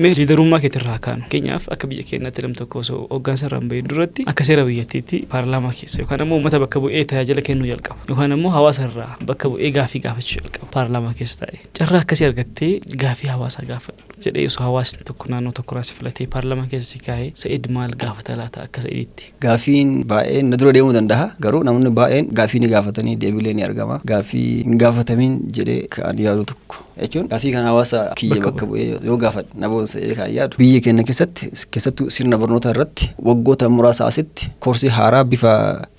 mee liidarummaa keetirraa kaanu keenyaaf akka biyya keenyatti nam tokko osoo hoggansa irraa hin bahin duratti akka seera biyyattiitti paarlaamaa keessa yookaan ammoo uummata bakka bu'ee tajaajila kennuu jalqaba yookaan ammoo hawaasa irraa bakka bu'ee gaafii gaafachuu jalqaba paarlaamaa keessa taa'e carraa akkasii argattee gaafii hawaasaa gaafadhu jedhee osoo hawaasni tokko naannoo tokko irraa si filatee paarlaamaa keessa si kaa'ee Sa'id maal gaafata laata akka Sa'iditti? Gaafiin baay'een na dura deemuu danda'a garuu namoonni baay'een gaafii ni gaafatanii deebilee ni argama gaafii hin gaafatamin jedhee kan yaadu tokko jechuun gaafii kan hawaasa kiyya bakka bu'ee yoo gaafadhu na boonsa jedhee kan yaadu biyya keenya keessattuu sirna barnootaa irratti waggoota muraasa asitti koorsii haaraa bifa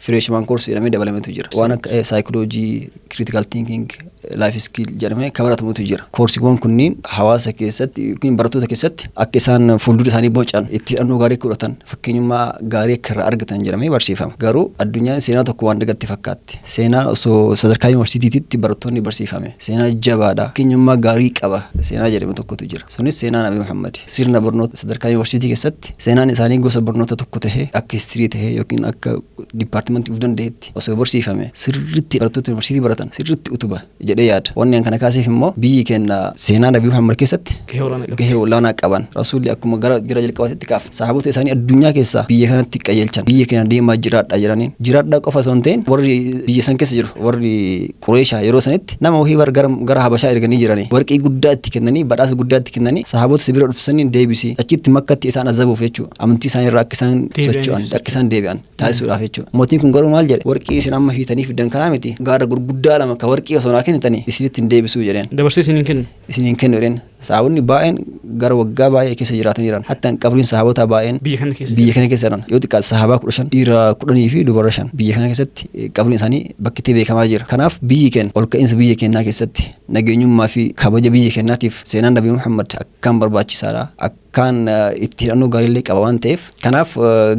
fireeshmaan koorsii jedhamee dabalametu jira waan akka saayikoloojii critical thinking life skill jedhamee kan baratamutu jira. Koorsiiwwan kunniin hawaasa keessatti yookiin barattoota keessatti akka isaan fuuldura isaanii bocan itti hidhannoo gaarii godhatan fakkeenyummaa gaarii akka irraa argatan jedhamee barsiifama. Garuu addunyaan seenaa tokko waan dhagatti fakkaatti. Seenaa osoo sadarkaa yuunivarsiitiitti barattoonni barsiifame. Seenaa jabaadha. Fakkeenyummaa gaarii qaba. Seenaa jedhame tokkotu jira. Sunis seenaa Nabii Muhammad. Sirna barnoota sadarkaa yuunivarsiitii keessatti seenaan isaanii gosa barnoota tokko tahee akka histirii tahee yookiin akka dipaartimentii uf danda'etti osoo barsiifame sirriitti barattoota yuunivarsiitii baratan sirriitti utuba jedhee yaada. Wanni kana kaasiif immoo biyyi keenya seenaa Nabii Muhammad keessatti gahee olaanaa qaban. Rasuulli akkuma gara jalqabaatti kaaf sahaabota isaanii addunyaa keessaa biyya kanatti qajeelchan. Biyya keenya deemaa jiraadha jedhaniin. Jiraadhaa qofa osoo hin ta'in warri biyya san keessa jiru warri Qureeshaa yeroo sanitti nama wahii gara Habashaa erganii jiranii. Warqii guddaa itti kennanii badhaasa guddaa itti kennanii sahaabota sibira dhufsanii deebisii achitti makkatti isaan azabuuf jechuudha. Amantii isaanii irraa akka isaan socho'an akka isaan deebi'an taasisuudhaaf jechuudha. Mootiin kun garuu maal jedhe warqii isin amma hiitanii fiddan kanaa miti gaara gurguddaa lama ka warqii osoo naa kennitanii isinitti hin deebisuu jedheen. Dabarsee isiniin kennu. Isiniin kennu jedheen. Sahaabonni baay'een gara waggaa baay'ee keessa jiraatanii jiran. Hatta qabriin sahaabota baay'een biyya kana keessa jiran. Yoo xiqqaate sahaabaa 15 dhiira 10 fi dubara 5 biyya kana keessatti qabriin isaanii bakki itti beekamaa jira. Kanaaf biyyi keenya ol ka'iinsa biyya keenyaa keessatti nageenyummaa fi kabaja biyya keenyaatiif seenaan Nabii Muhammad akkaan barbaachisaadha. akkaan itti hidhannoo gaariillee qaba waan ta'eef kanaaf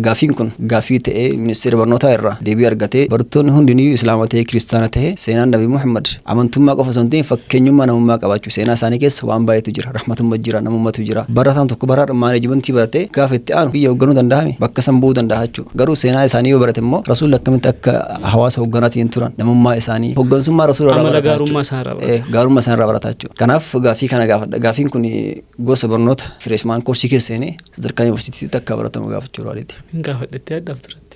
gaafiin kun gaafii ta'ee ministeera barnootaa irraa deebii argatee barattoonni hundinuu islaama ta'ee kiristaana ta'ee seenaan Nabii Muhammad amantummaa qofa osoo hin ta'in fakkeenyummaa namummaa qabaachuu seenaa isaanii keessa waan baay'eetu jira rahmatummaa jira namummatu jira barataan tokko baraadha maaneejimentii baratee gaafa itti aanu biyya hoogganuu danda'ame bakka san bu'uu danda'a jechuudha garuu seenaa isaanii yoo barate immoo rasuulli akkamitti akka hawaasa hoogganaatiin turan namummaa isaanii hooggansummaa rasuula irraa gaarummaa isaanii irraa barataa jechuudha kanaaf gaafii kana gaafadha gaafiin kun gosa barnoota fireeshmaan koorsii keessa seenee sadarkaa yuunivarsiitiitti akka baratamu gaafachuu barbaade.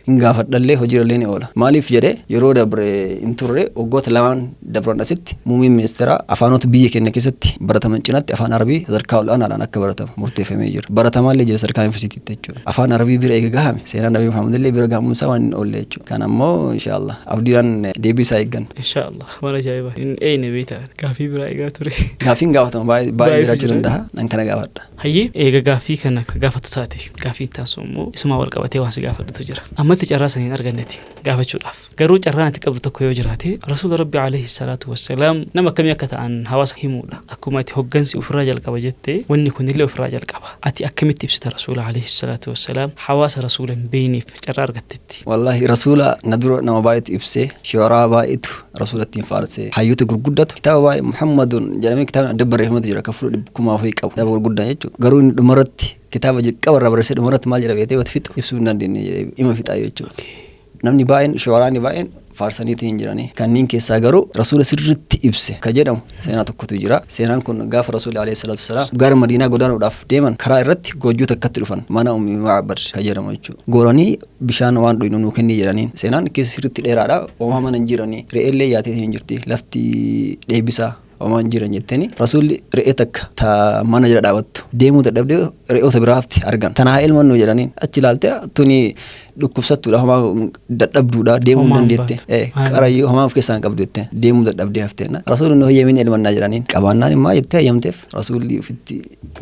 Hin gaafadhallee hojiirallee ni oola maaliif jedhee yeroo dabre hin turre waggoota lamaan dabran asitti muumiin ministeeraa afaanota biyya keenya keessatti barataman cinaatti afaan arabii sadarkaa ol'aanaadhaan akka baratamu murteeffamee jira baratamaallee jira sadarkaa yuunivarsiitiitti jechuudha afaan arabii bira eega gahame seenaan Nabii Muhammadillee bira gahamuun isaa waan hin oolle jechuudha kan ammoo inshaallah abdiidhaan deebii isaa eeggan. Inshaallah waan ajaa'iba hin eeyne beektaa gaafii biraa eegaa ture. Gaafiin gaafatama baay'ee jiraachuu danda'a nan kana gaafadha. Hayyee eega gaafii kana gaafatu taate gaafiin taasoo immoo isuma wal qabatee waan si gaafadhutu jira ammatti carraa saniin argannetti gaafachuudhaaf garuu carraan ati qabdu tokko yoo jiraate rasuula rabbi alayhi salaatu wassalaam nama akkamii akka ta'an hawaasa himuudha akkuma ati hoggansi ofirraa jalqaba jettee wanni kunillee ofirraa jalqaba ati akkamitti ibsita rasuula alayhi salaatu wassalaam hawaasa rasuula hin beeyneef carraa argattetti. Wallaahi rasuula na dura nama baay'eetu ibsee shi'araa baay'eetu rasuulatti hin faarsee hayyoota gurguddatu kitaaba baay'ee Muhammadun jedhamee kitaabni adda barreeffamatu jira kan fuula 1,000 qabu kitaaba gurguddaa jechuudha garuu inni dhumarratti kitaaba jalqaba irraa barreessee dhumarratti maal jedha beetee wati fixu ibsuu hin dandeenye ima fixaa jechuudha namni baay'een shi'araani baay'een faarsaniitii hin jiranii kanneen keessaa garuu rasuula sirriitti ibse ka jedhamu seenaa tokkotu jira seenaan kun gaafa rasuulli alayhi salaatu wassalaam gara madiinaa godaanuudhaaf deeman karaa irratti goojjoo takkatti dhufan mana ummi Ma'bad ka jedhamu jechuudha gooranii bishaan waan dhuynu nuu kennii jedhaniin seenaan keessa sirriitti dheeraadha oomaa mana hin jiranii re'eellee yaateetiin hin jirti lafti dheebisaa omaan jiran jetteni rasuulli re'ee takka ta mana jala dhaabattu deemuu dadhabdee re'oota biraafti argan tanaa ilmannoo jedhaniin achi ilaalte tuni dhukkubsattuudha homaa dadhabduudha deemuu dandeette qarayyoo homaa of keessaa hin qabdu jettee deemuu dadhabdee hafteenna rasuulli nu hayyamin ilmannaa jedhaniin qabaannaan immaa jettee hayyamteef rasuulli ofitti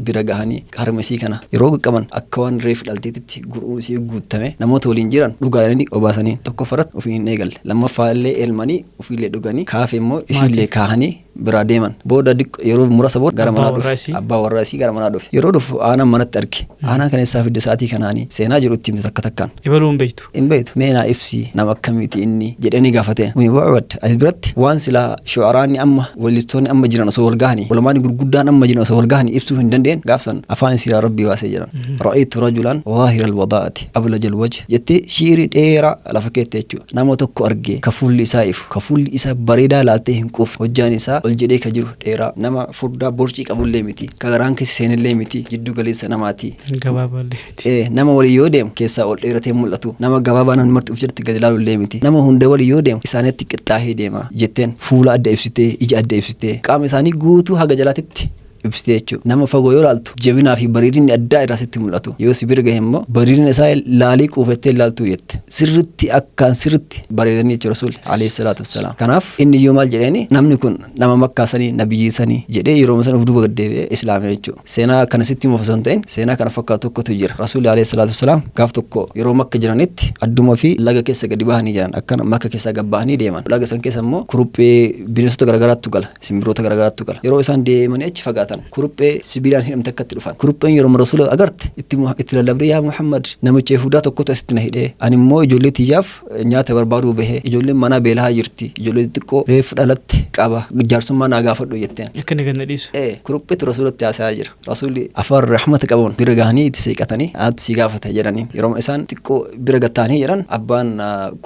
bira gahanii harmesii kana yeroo qaban akka waan reef dhalteetitti gur'uu isii guuttame namoota waliin jiran dhugaa jedhanii obaasanii tokko farat ofii hin eegalle lammaffaa illee elmanii ofiillee dhuganii kaafe immoo isiillee kaahanii biraa deeman booda yeroo muraasa booda gara manaa dhufe abbaa warraa isii gara manaa dhufe yeroo dhufu aanaan manatti arge aanaa kana isaa fidde sa'aatii kanaanii seenaa jiru itti himte takka takkaan ibaluu hin beektu meenaa ibsii nama akkamiiti inni jedhanii gaafateen Ma'bad as biratti waan silaa shu'araanni amma wallistoonni amma jiran osoo wal gahanii walamaani gurguddaan amma jiran osoo wal gahanii ibsuu hin dandeen gaafsan afaan silaa rabbii baasee jiran ra'aytu rajulan waahira alwadaa'ati ablaja alwajh jettee shiirii dheeraa lafa keette jechuudha nama tokko argee ka fuulli isaa ifu ka fuulli isaa bareedaa laaltee hin quuf hojjaan isaa ol jedhee ka jiru dheeraa nama furdaa borcii qabullee miti ka garaan keessa seenillee miti jiddu galeessa namaati gabaaballee miti nama walii yoo deemu keessaa ol dheeratee mul'atu nama gabaabaa namni marti uf jedhatti gadi ilaalullee miti nama hunda walii yoo deemu isaanitti qixxaahee deema jetteen fuula adda ibsitee ija adda ibsitee qaama isaanii guutuu haga jalaatitti ibsitee jechuudha nama fagoo yoo laaltu jabinaa fi bareedinni addaa irraa sitti mul'atu yoo si bira gahe immoo bareedina isaa laalii quufattee ilaaltuu jette sirritti akkaan sirritti bareedanii jechuudha rasuulli alayhi salaatu wassalaam kanaaf inni iyyuu maal jedheeni namni kun nama makkaasanii nabiyyiisanii jedhee yeroo sana of duuba gaddeebi'ee islaamee jechuudha seenaa kana sitti himuuf osoo hin ta'in seenaa kana fakkaatu tokkotu jira rasuulli alayhi salaatu wassalaam gaaf tokko yeroo makka jiranitti adduma fi laga keessa gadi bahanii jiran akkana makka keessaa gad bahanii deeman laga san keessa immoo kuruphee bineensota garagaraattu gala simbiroota garagaraattu gala yeroo isaan deemanii achi fagaatan kuruphee sibiilaan hidhamte akkatti dhufan kurupheen yeroo rasuula agarte itti lallabdee yaa Muhammad namicha Yihuudaa tokkotu asitti na hidhee ani immoo ijoollee tiyyaaf nyaata barbaaduu bahee ijoolleen manaa beelahaa jirti ijoollee xixiqqoo reef dhalatti qaba jaarsummaa naa gaafadhu jetteen akka ni ganna dhiisu kurupheetti rasuulatti haasa'aa jira rasuulli afaan rahmata qabuun bira gahanii itti seeqatanii anaatu si gaafata jedhanii yeroo isaan xiqqoo bira gattaanii jedhan abbaan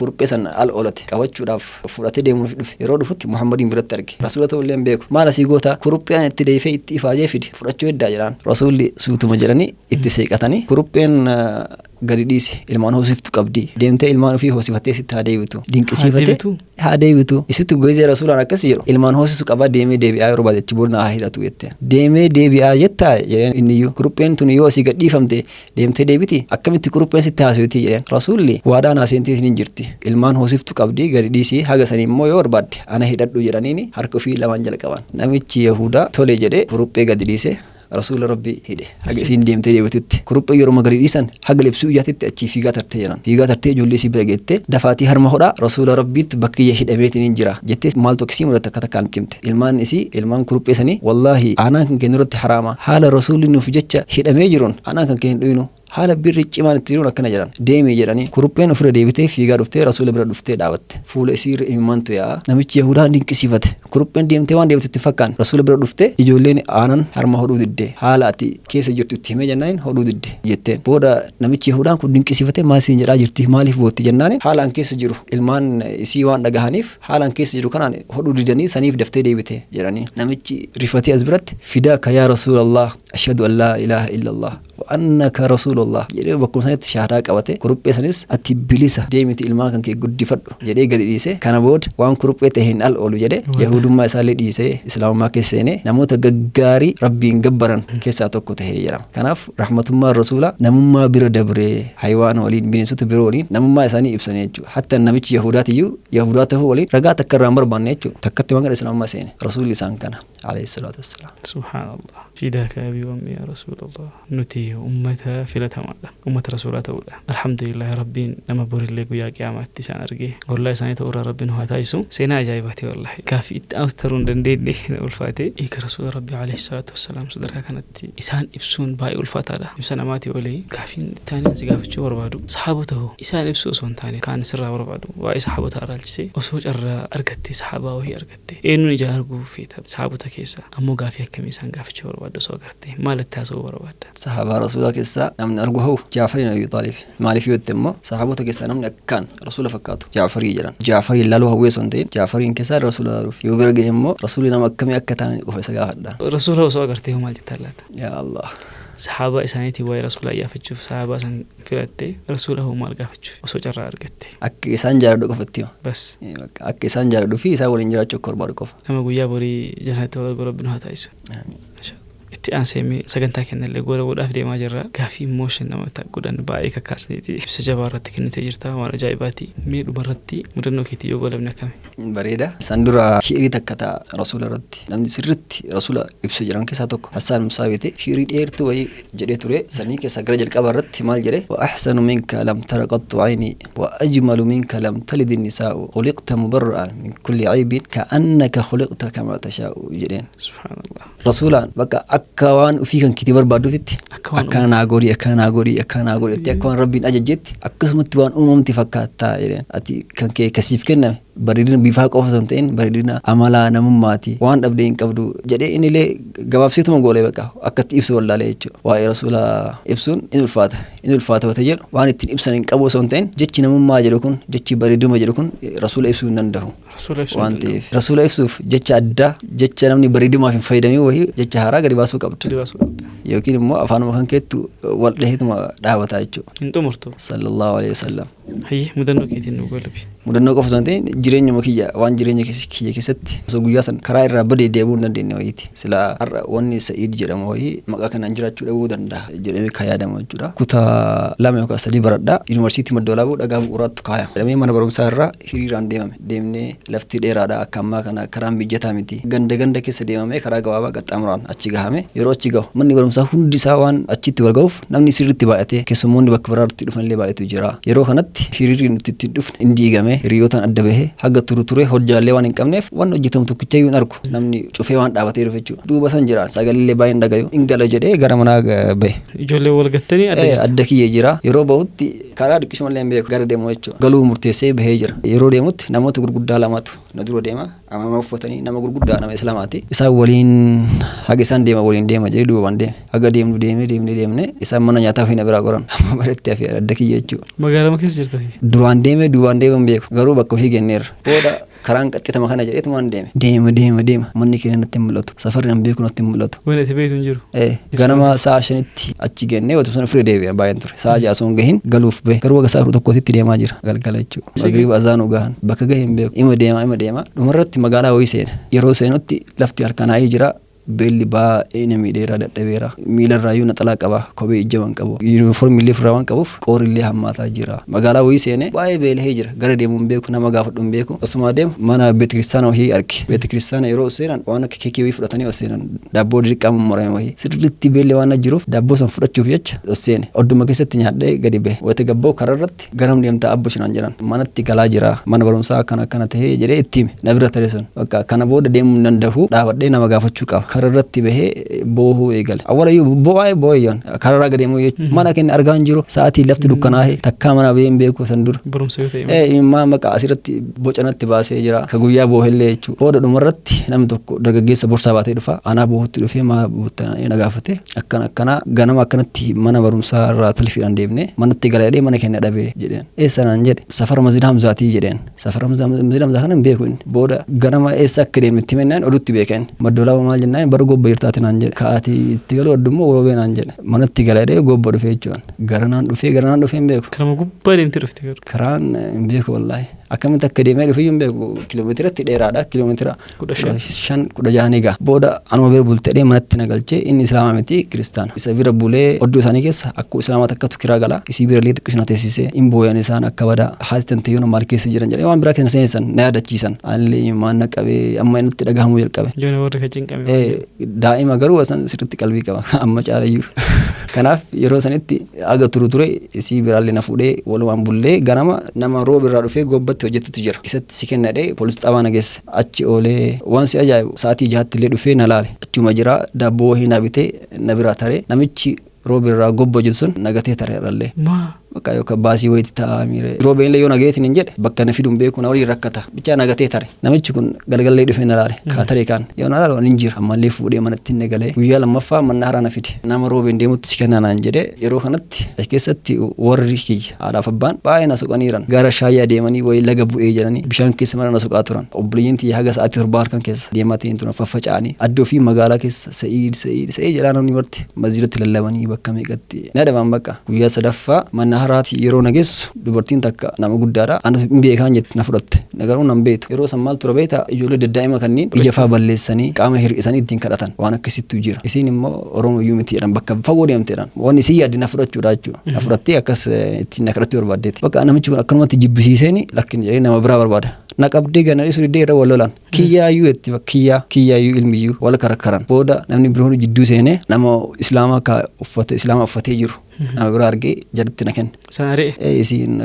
kuruphee san al oolate qabachuudhaaf fudhatee deemuuf dhufe yeroo dhufutti Muhammadiin biratti arge rasuula ta'ullee hin beeku maal asii goota kurupheen itti deefee itti ifaajee fidi fudhachuu heddaa jedhaan rasuulli suutuma jedhanii itti seeqatanii kurupheen gadi dhiise ilmaan hoosiftu qabdi deemtee ilmaan ofii hoosifattee sitti haa deebitu dinqisiifattee haa deebitu isitti goyzee rasuulaan akkas jedhu ilmaan hoosisu qabaa deemee deebi'aa yeroo baatechi boolna haa hidhatu jette deemee deebi'aa jettaa jedheen inniyyuu kurupheen tun yoo asii gadhiifamte deemtee deebiti akkamitti kurupheen sitti haasawiti jedheen rasuulli waadaan haaseenteetiin hin jirti ilmaan hoosiftu qabdi gadi dhiisii haga sanii immoo yoo barbaadde ana hidhadhu jedhaniini harka ofii lamaan jalqaban namichi Yahudaa tole jedhee kuruphee gadi dhiise rasuula rabbii hidhe haga isiin deemtee deebitutti kuruphee yeroo magarii dhiisan haga lebsuu iyyaatitti achii fiigaa tartee jedhan fiigaa tartee ijoollee isii bira geette dafaatii harma hodhaa rasuula rabbiitti bakkiyya hidhameetiin jira jettee maaltu akkasii mudate akka takkaan timte ilmaan isii ilmaan kuruphee sanii wallaahi aanaan kan kennu irratti haraama haala rasuulli nuuf jecha hidhamee jiruun aanaan kan kennu dhuynu haala birri cimaan itti jiruun akkana jedhan deemee jedhanii kurupheen ofirra deebitee fiigaa dhuftee rasuula bira dhuftee dhaabatte fuula isii imaantu yaa namichi yahudaan dinqisiifate kurupheen deemtee waan deebitutti fakkaan rasuula bira dhuftee ijoolleen aanan harma hodhuu diddee haala ati keessa jirtu itti himee jennaan hodhuu didde jetteen booda namichi yahudaan kun dinqisiifate maasiin jedhaa jirti maaliif bootti jennaan haalaan keessa jiru ilmaan isii waan dhagahaniif haalaan keessa jiru kanaan hodhuu didanii saniif daftee deebite jedhanii namichi rifatee as biratti fidaaka yaa rasuulallah ashhadu an laa ilaaha illallah وأنك رسول الله جري بكون سنة شهادة قبته كروبي سنس أتبليسه ديمة إلما كان كي قد فرد جري قد ديسه كان بود وان كروبي تهين الأولو جري يهود ما سال ديسه إسلام ما كيسينه نموت جعاري ربي جبران كيساتو كته يرام كناف رحمة الله رسوله نمو ما بردبره حيوان ولين بنسوت برولين نمو ما إساني إبسانيجو حتى النبي يهودات يهوداته ولين رجعت كرام بربانيجو تكتي ما الإسلام ما سينه رسول لسان كان عليه الصلاة والسلام سبحان الله فداك أبي وأمي يا رسول الله نتي أمتها فلتها مالا أمة رسولات أولا الحمد لله ربين لما بور اللي قويا قيامات تسان أرقي والله ساني تورا ربين هو تايسو سينا عجائباتي والله كافي أوترون دندين ألفاتي إيك رسول ربي عليه الصلاة والسلام صدرها كانت إسان إبسون باي ألفاتا له إبسان أماتي ولي كافي تاني نسيقافة شو وربادو صحابته إسان إبسوسون تاني كان سرها وربادو واي صحابته أرالجسي وسوج أرقتي صحابة وهي أرقتي إنو نجارقو فيتا صحابته كيسا أمو قافيا كميسان قافة شو وربادو سوقرتي مالتها ورباد صحابة رسول كيسا نمن أرجوه جعفر بن أبي طالب مالف يتمه صحابته كيسا نمن كان رسول فكاته جعفر يجران جعفر لالو هو سنتين جعفر كيسا رسول الله يبرجهم رسولنا مكة أكتان وفسجاه هذا رسول الله سوقرته مال جتالات يا الله صحابة إسانيتي واي رسول الله يفتشوف صحابة سان فلتة رسوله مال قافتشوف وسوجر أرجتة أكيسان جاردو كفتيو بس أكيسان جاردو في ساولين جرا شكر باركوف أما قويا بري جنة ولا قرب بنها تايسو itti seemee sagantaa kennallee goora godhaaf deemaa jirra gaafii mooshin nama godhan baay'ee kakkaasneeti ibsa jabaa irratti kennitee jirta waan ajaa'ibaati mee dhumarratti mudannoo keetii yoo golabne akkami bareeda san dura shiirii takka ta'a rasuula irratti namni sirritti rasuula ibsa jiran keessaa tokko Hassaan Musaawite shiirii dheertuu wayii jedhee ture sanii keessaa gara jalqaba irratti maal jedhe wa ahsanu minka lam tara qattu ayni wa ajmalu minka lam talid nisaa'u khuliqta mubarra'an min kulli aybin ka'annaka khuliqta kama tashaa'u jedheen subhaanallah rasuulaan bakka akka waan ufii kan kiti barbaadutti akka naagorii itti akka waan rabbiin ajajjetti akkasumatti waan uumamti fakkaattaa jedheen ati kan kee kasiif kenname bareedina bifaa qofa osoo hin ta'in bareedina amalaa namummaati waan dhabdee hin qabdu jedhee inni illee gabaabseetuma goolee baqa akkatti ibsu wallaalee jechuudha waa'ee rasuula ibsuun in ulfaata wata jedhu waan ittiin ibsan hin qabu osoo hin ta'in jechi namummaa jedhu kun jechi bareeduma jedhu kun rasuula ibsuu hin danda'u waan ta'eef rasuula ibsuuf jecha addaa jecha namni bareedumaaf hin fayyadamee wayii jecha haaraa gadi baasuu qabdu yookiin immoo afaanuma kan keettu wal dhaheetuma dhaabataa jechuudha hin xumurtu sallallahu alaihi wasallam hayyi mudannoo keetiin nu golabi mudannoo qofa osoo hin ta'in jireenyuma kiyya waan jireenya kiyya keessatti osoo guyyaa san karaa irraa badee deebuu hin dandeenye wayiiti sila har'a wanni Sa'iid jedhamu wayii maqaa kanaan jiraachuu dhabuu danda'a jedhamee kan yaadamu jechuudha kutaa 2 yookaan 3 baradhaa yuunivarsiitii Maddoolaabuu dhagaa bu'uuraatti kaayama jedhamee mana barumsaa irraa hiriiraan deemnee lafti dheeraadha akka ammaa kana karaan mijataa miti ganda keessa deemamee karaa gabaabaa qaxxaamuraan achi gahame yeroo achi gahu manni barumsaa hundi isaa waan achitti wal gahuuf namni sirriitti baay'atee keessummoonni bakka biraatti dhufanillee baay'atu jira yeroo kanatti hiriirri nuti ittiin dhufne hin diigame hiriyootaan adda bahee haga ture hojjaallee waan hin qabneef waan hojjetamu tokkicha iyyuu hin argu namni cufee waan dhaabatee dhufe jechuudha duuba san jiraan sagalillee baay'een dhagayu hin gala jedhee gara manaa bahe ijoollee wal gattanii adda kiyyee jira yeroo bahutti karaa dhiqisumallee hin beeku gara deemu jechuudha galuu murteessee bahee jira yeroo deemutti namoota gurguddaa lamatu na dura deema amama uffatanii nama gurguddaa nama islaamaati isaan waliin haga isaan waliin deema jedhee duuba waan deeme haga deemnu deemne isaan mana nyaataa fi na biraa goran amma bareetti hafi adda kiyyee jechuudha magaalama keessa jirta fi duraan deeme hin beeku garuu bakka ofii kenneerra booda karaan qaxxitama kana jedheetu waan deema manni keenya natti hin mul'atu safarri nan beeku natti hin mul'atu waan itti beektu hin jiru ganama sa'a 5tti achi gennee wata sana ofirra deebi'an baay'een ture sa'a 6 osoo hin gahin galuuf bahe garuu aga sa'a 1tti deemaa jira galgala jechuudha magriiba azaanuu gahan bakka gahe hin beeku ima deema dhumarratti magaalaa wayii seena yeroo seenutti lafti halkanaa'ee jira beelli baay'ee namii dheeraa dadhabeera. Miilarraayyuu naxalaa qaba, kophee ijjaban qabu. Yuunifoormii illee ofirraa waan qabuuf qoorrillee hammaataa jira. Magaalaa wayii seenee baay'ee beelahee jira. Gara deemuu hin beeku, nama gaafadhu hin beeku. Osuma deemu mana beeti kiristaana wahii arge. Beeti kiristaana yeroo seenan waan akka keekii wayii fudhatanii seenan daabboo dirqaa mummuramee wahii. Sirriitti beelli waan jiruuf daabboo san fudhachuuf jecha seene. Odduma keessatti nyaadhee gadi bahe. Wayita gabboo kararratti garam deemtaa abbo shinaan jedhan. Manatti galaa jira. Mana barumsaa akkana tahee jedhee itti hime. Na bira ture sun. Bakka kana booda deemuu hin danda'u. Dhaabadhee nama gaafachuu qaba. Kararratti bahee boohuu eegale. Awwalayyuu boo'ayyoon kararraa gadi deemuu jechuudha. Mana keenya argaa hin jiru. Sa'aatii lafti dukkanaa'e takkaa mana bahee hin beeku san dura. Barumsa yoo ta'e. Immaa maqaa asirratti bocanatti baasee jira. Ka guyyaa boohellee jechuudha. Booda dhumarratti namni tokko dargaggeessa borsaa baatee dhufa. Anaa boohutti dhufee maa buuttanee na gaafate. Akkana ganama akkanatti mana barumsaa irraa tilfiidhaan deemnee manatti galadhee mana keenya dhabee jedheen. Eessa naan jedhe safara Masjida Hamzaatii jedheen. Safara Masjida Hamzaa kana hin beeku inni. Booda ganama eessa akka deemnu itti mennaan oduutti beekan. Maddoolaa maal jennaan bara gobba jirtaati naan jedhe. Ka'aatii itti galuu addummoo woobee naan jedhe. Manatti galadhee gobba dhufee jechuudha. Garanaan dhufee hin beeku. Karama gubbaa deemtee dhufte garuu. Karaan hin beeku wallaahi. Akkamitti akka deemee dhufee hin beeku. Kiiloomeetiratti dheeraadha. Kiiloomeetira 5-16 egaa. Booda anuma bira bultee manatti na galchee inni islaamaa miti kiristaana. Isa bira bulee oddoo isaanii keessa akkuma islaamaa takkatu kiraa galaa. Isii bira illee xiqqishna teessisee hin booyan isaan akka badaa haati tanteeyyoon maal keessa jiran jedhee waan biraa keessa seenessan na yaadachiisan. Allee maanna qabee amma inni dhagahamuu jalqabe. Ijoollee warra ka cinqame. Daa'ima garuu san sirriitti qalbii qaba amma caalayyuu. Kanaaf yeroo sanitti aga ture isii biraallee na fuudhee walumaan bullee ganama nama rooba irraa dhufee gobbatti hojjetutu jira. Isatti si kennadhee poolis xaabaa na geessa. Achi oolee waan si ajaa'ibu sa'aatii 6tti illee dhufee na laale. Achuma jira daabboo wahii na bitee na biraa taree namichi rooba irraa gobba hojjetu sun nagatee taree irrallee. Bakka yookaan baasii wayiiti taa'aa miire. Roobeen illee yoo nagayeetiin hin jedhe bakka na fiduun beeku na waliin rakkata. Bichaa nagatee tare. Namichi kun galgallee dhufee na laale. Kaataree kaan. Yoo na laale waan hin jira. Ammallee fuudhee manatti hin galee. Guyyaa lammaffaa manna haraa na fide. Nama roobeen deemutti si kennaa naan jedhee yeroo kanatti achi keessatti warri kiyya haadhaaf abbaan baay'ee na soqaniiran. Gara shaayyaa deemanii wayii laga bu'ee jedhanii bishaan keessa mana na soqaa turan. Obboleeyyiin tiyya haga sa'aatii 7 halkan keessa deematiin turan faffaca'anii. Addoo fi magaalaa keessa Sa'iid jedhaa namni marti masjidatti lallabanii bakka meeqatti. Na dhaban bakka guyyaa sadaffaa manna haraati yeroo nageessu dubartiin takka nama guddaadha. Ana hin beekaan jetti na fudhatte. Nagaruu nan beetu. Yeroo san maal ture beeta ijoollee daddaa'ima kanneen ija faa balleessanii qaama hir'isanii ittiin kadhatan waan akkasittuu jira. Isiin immoo Oromoo iyyuu miti jedhan bakka fagoo deemteedhaan. Waan isii yaaddi na fudhachuudha jechuudha. Na fudhattee akkas ittiin na kadhachuu barbaaddeeti. Bakka namichi kun akkanumatti jibbisiiseeni lakkin jedhee nama biraa barbaada. Na qabdee ganadhee sun iddee irra wal lolan. Kiyyaayyuu jetti kiyyaayyuu ilmiyyuu wal karakkaran. Booda namni biroon jidduu seenee nama islaamaa uffatee jiru. Nama biraa argee jalatti na kenne. Saaree. Isiin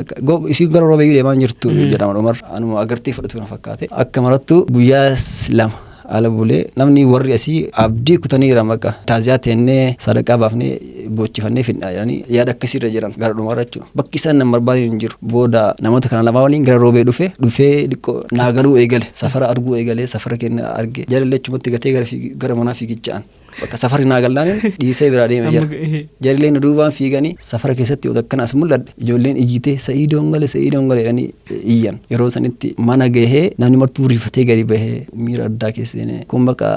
gara roobeeyyuu deemaa jirtu jedhama dhumar. Anuma agartee fudhatu na fakkaate. Akka marattu guyyaa 2 ala bulee namni warri asii abdii kutaniira maqaa taaziyaa teennee sadaqaa baafnee bochifannee fidnaa jedhanii yaada akkasiirra jiran gara dhumarra jechuudha. Bakki isaan nama barbaadan hin jiru. Booda namoota kana lamaa waliin gara roobee dhufee dhiqqoo naagaluu eegale safara arguu eegalee safara kenna arge jalallee achumatti gatee gara manaa fiigicha'an. Bakka safari naagallaan dhiisee biraa deemee jira. Jarilleen duubaan fiiganii safara keessatti yoo akkana as mul'adhe ijoolleen ijjitee Sa'iidoon gale jedhanii iyyan. Yeroo sanitti mana gahee namni martuu rifatee gadi bahee miira addaa keessee kun bakka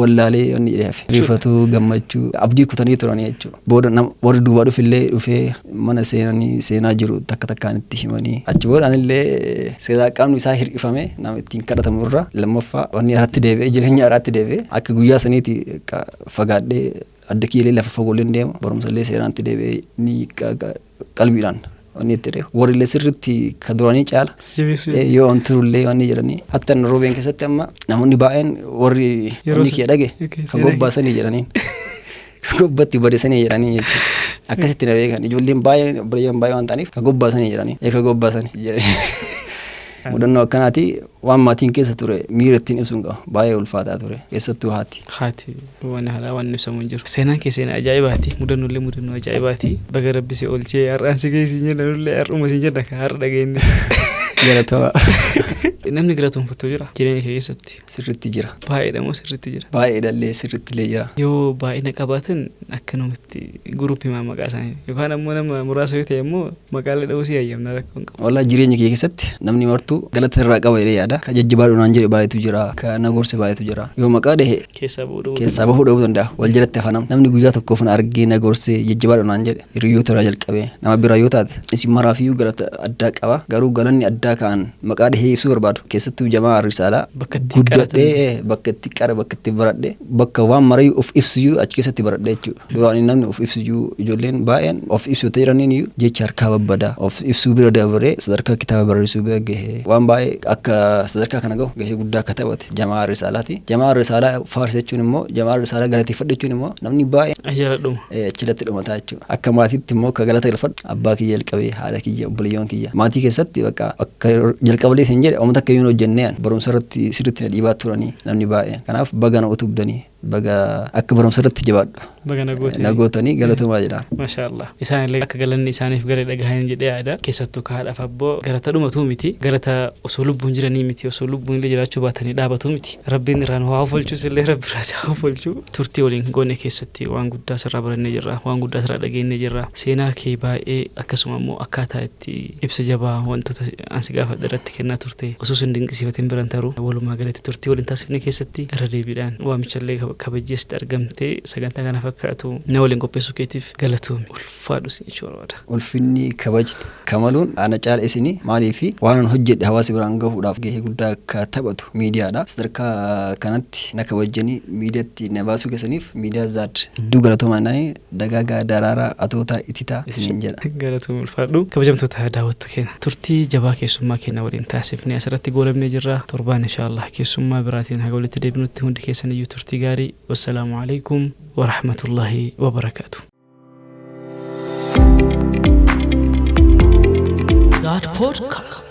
wallaalee inni jedhee rifatuu gammachuu abdii kutanii turanii jechuudha. Booda warri duubaa dhufee mana seenaa jiru takkaan itti himanii achi boodaan illee seenaa qaamni isaa hir'ifame nama ittiin kadhatamu irra lammaffaa wanni irratti deebi'ee jireenya irratti deebi'ee akka guyyaa saniiti fagaadhee adda kiilee lafa fagooleen deema barumsallee seeraanti deebi'ee ni qalbiidhaan wanni itti warri illee sirriitti ka duraanii caala yoo on turullee wanni jedhanii hatta roobeen keessatti amma namoonni baay'een warri wanni kee dhage ka gobbaasanii jedhaniin gobbatti bareessanii jedhanii jechuudha. Akkasitti na beekan ijoolleen baay'ee waan ta'aniif ka gobbaasanii jedhanii ka gobbaasanii jedhanii. Mudannoo akkanaati waan maatiin keessa ture miira ittiin ibsuun qaba baay'ee ulfaataa ture keessattuu haati. Haati waan ibsamu hin jiru. Seenaan kee seenaa ajaa'ibaati. Mudannoo ajaa'ibaati. Baga rabbi si oolchee har'aan si geessi jenna nullee har'uma si jenna kan har'a dhageenye. Galatoomaa. Namni galatoonfatu jira jireenya kee keessatti. Sirriitti jira. Baay'eedha moo sirriitti jira? Baay'eedhallee sirriittillee jira. Yoo baay'ina qabaatan akkanumatti guruuppii maqaa isaanii yookaan ammoo nama muraasa yoo ta'e immoo maqaalee dha'uu si yayyamna rakkoon qabu. Wallaa jireenya kee keessatti namni martuu galata irraa qaba jedhee yaada. Ka jajjabaadhu naan jedhe baay'eetu jira. Ka na gorse baay'eetu jira. Yoo maqaa dhahe keessaa bahuu dhabuu danda'a. Wal jalatti hafanam. Namni guyyaa tokkoof na argee na gorsee jajjabaadhu naan jedhe hiriyoota irraa jalqabee nama biraa yoo taate isin maraafiyyuu galata addaa qaba. Garuu galanni addaa ka'an maqaa dhahee ibsuu ibsuu barbaadu keessattuu jamaa risaalaa bakka itti guddadhee bakka itti qara bakka itti baradhee bakka waan marayu of ibsuu achi keessatti baradhee jechuudha. Duraan namni of ibsuu ijoolleen baay'een of ibsuu ta'iraniin iyyuu jecha harkaa babbadaa of ibsuu bira dabaree sadarkaa kitaaba barreessuu bira gahee waan baay'ee akka sadarkaa kana gahu gahee guddaa akka taphate jamaa risaalaati. Jamaa risaalaa faarsa jechuun immoo jamaa risaalaa galateeffadhu jechuun immoo namni baay'een achirratti dhumataa jechuudha. Akka maatiitti immoo akka galata galfadhu abbaa kiyya jalqabee haadha kiyya obboleeyyan kiyya maatii keessatti bakka akka jalqabalee isin jedhe uummata akka yoon hojjenneen barumsa irratti sirriitti na dhiibaa turanii namni baay'een kanaaf baga na utubdanii baga akka barumsa irratti jabaadhu baga nagootanii galatumaa jedhaan. Maashaallah isaanillee akka galanni isaaniif gara dhagahan jedhee yaada keessattuu kaadhaaf abboo galata dhumatuu miti galata osoo lubbuun jiranii miti osoo lubbuun illee jiraachuu baatanii dhaabatuu miti rabbiin irraan waa ofolchuus illee rabbi irraa isaa ofolchuu turtii waliin goone keessatti waan guddaa sirraa barannee jirra waan guddaa sirraa dhageenyee jirra seenaa kee baay'ee akkasuma immoo akkaataa itti ibsa jabaa wantoota ansi gaafadha irratti kennaa turte osoo sin dinqisiifatiin biran taruu walumaa galatti turtii waliin taasifne keessatti irra deebiidhaan waamichallee kabajjeesti argamtee sagantaa kana fakkaatu na waliin qopheessuu keetiif galatuumi ulfaadhu sin jechuu barbaada. Ulfinni kabajni kamaluun ana caala isinii maaliifi waan hojjedhe hawaasa biraan gahuudhaaf gahee guddaa akka taphatu miidiyaadha. Sadarkaa kanatti na kabajjanii miidiyaatti na baasuu keessaniif miidiyaa zaad hedduu galatoomaa dagaagaa daraaraa atootaa ititaa isiniin jedha. Galatuumi ulfaadhu kabajamtoota daawwattu keenya turtii jabaa keessummaa keenya waliin taasifne asirratti goolabnee jirra torbaan inshaallah keessummaa biraatiin haga walitti deebinutti hundi keessan iyyuu turtii gaarii. والسلام عليكم ورحمة الله وبركاته. ذات بودكاست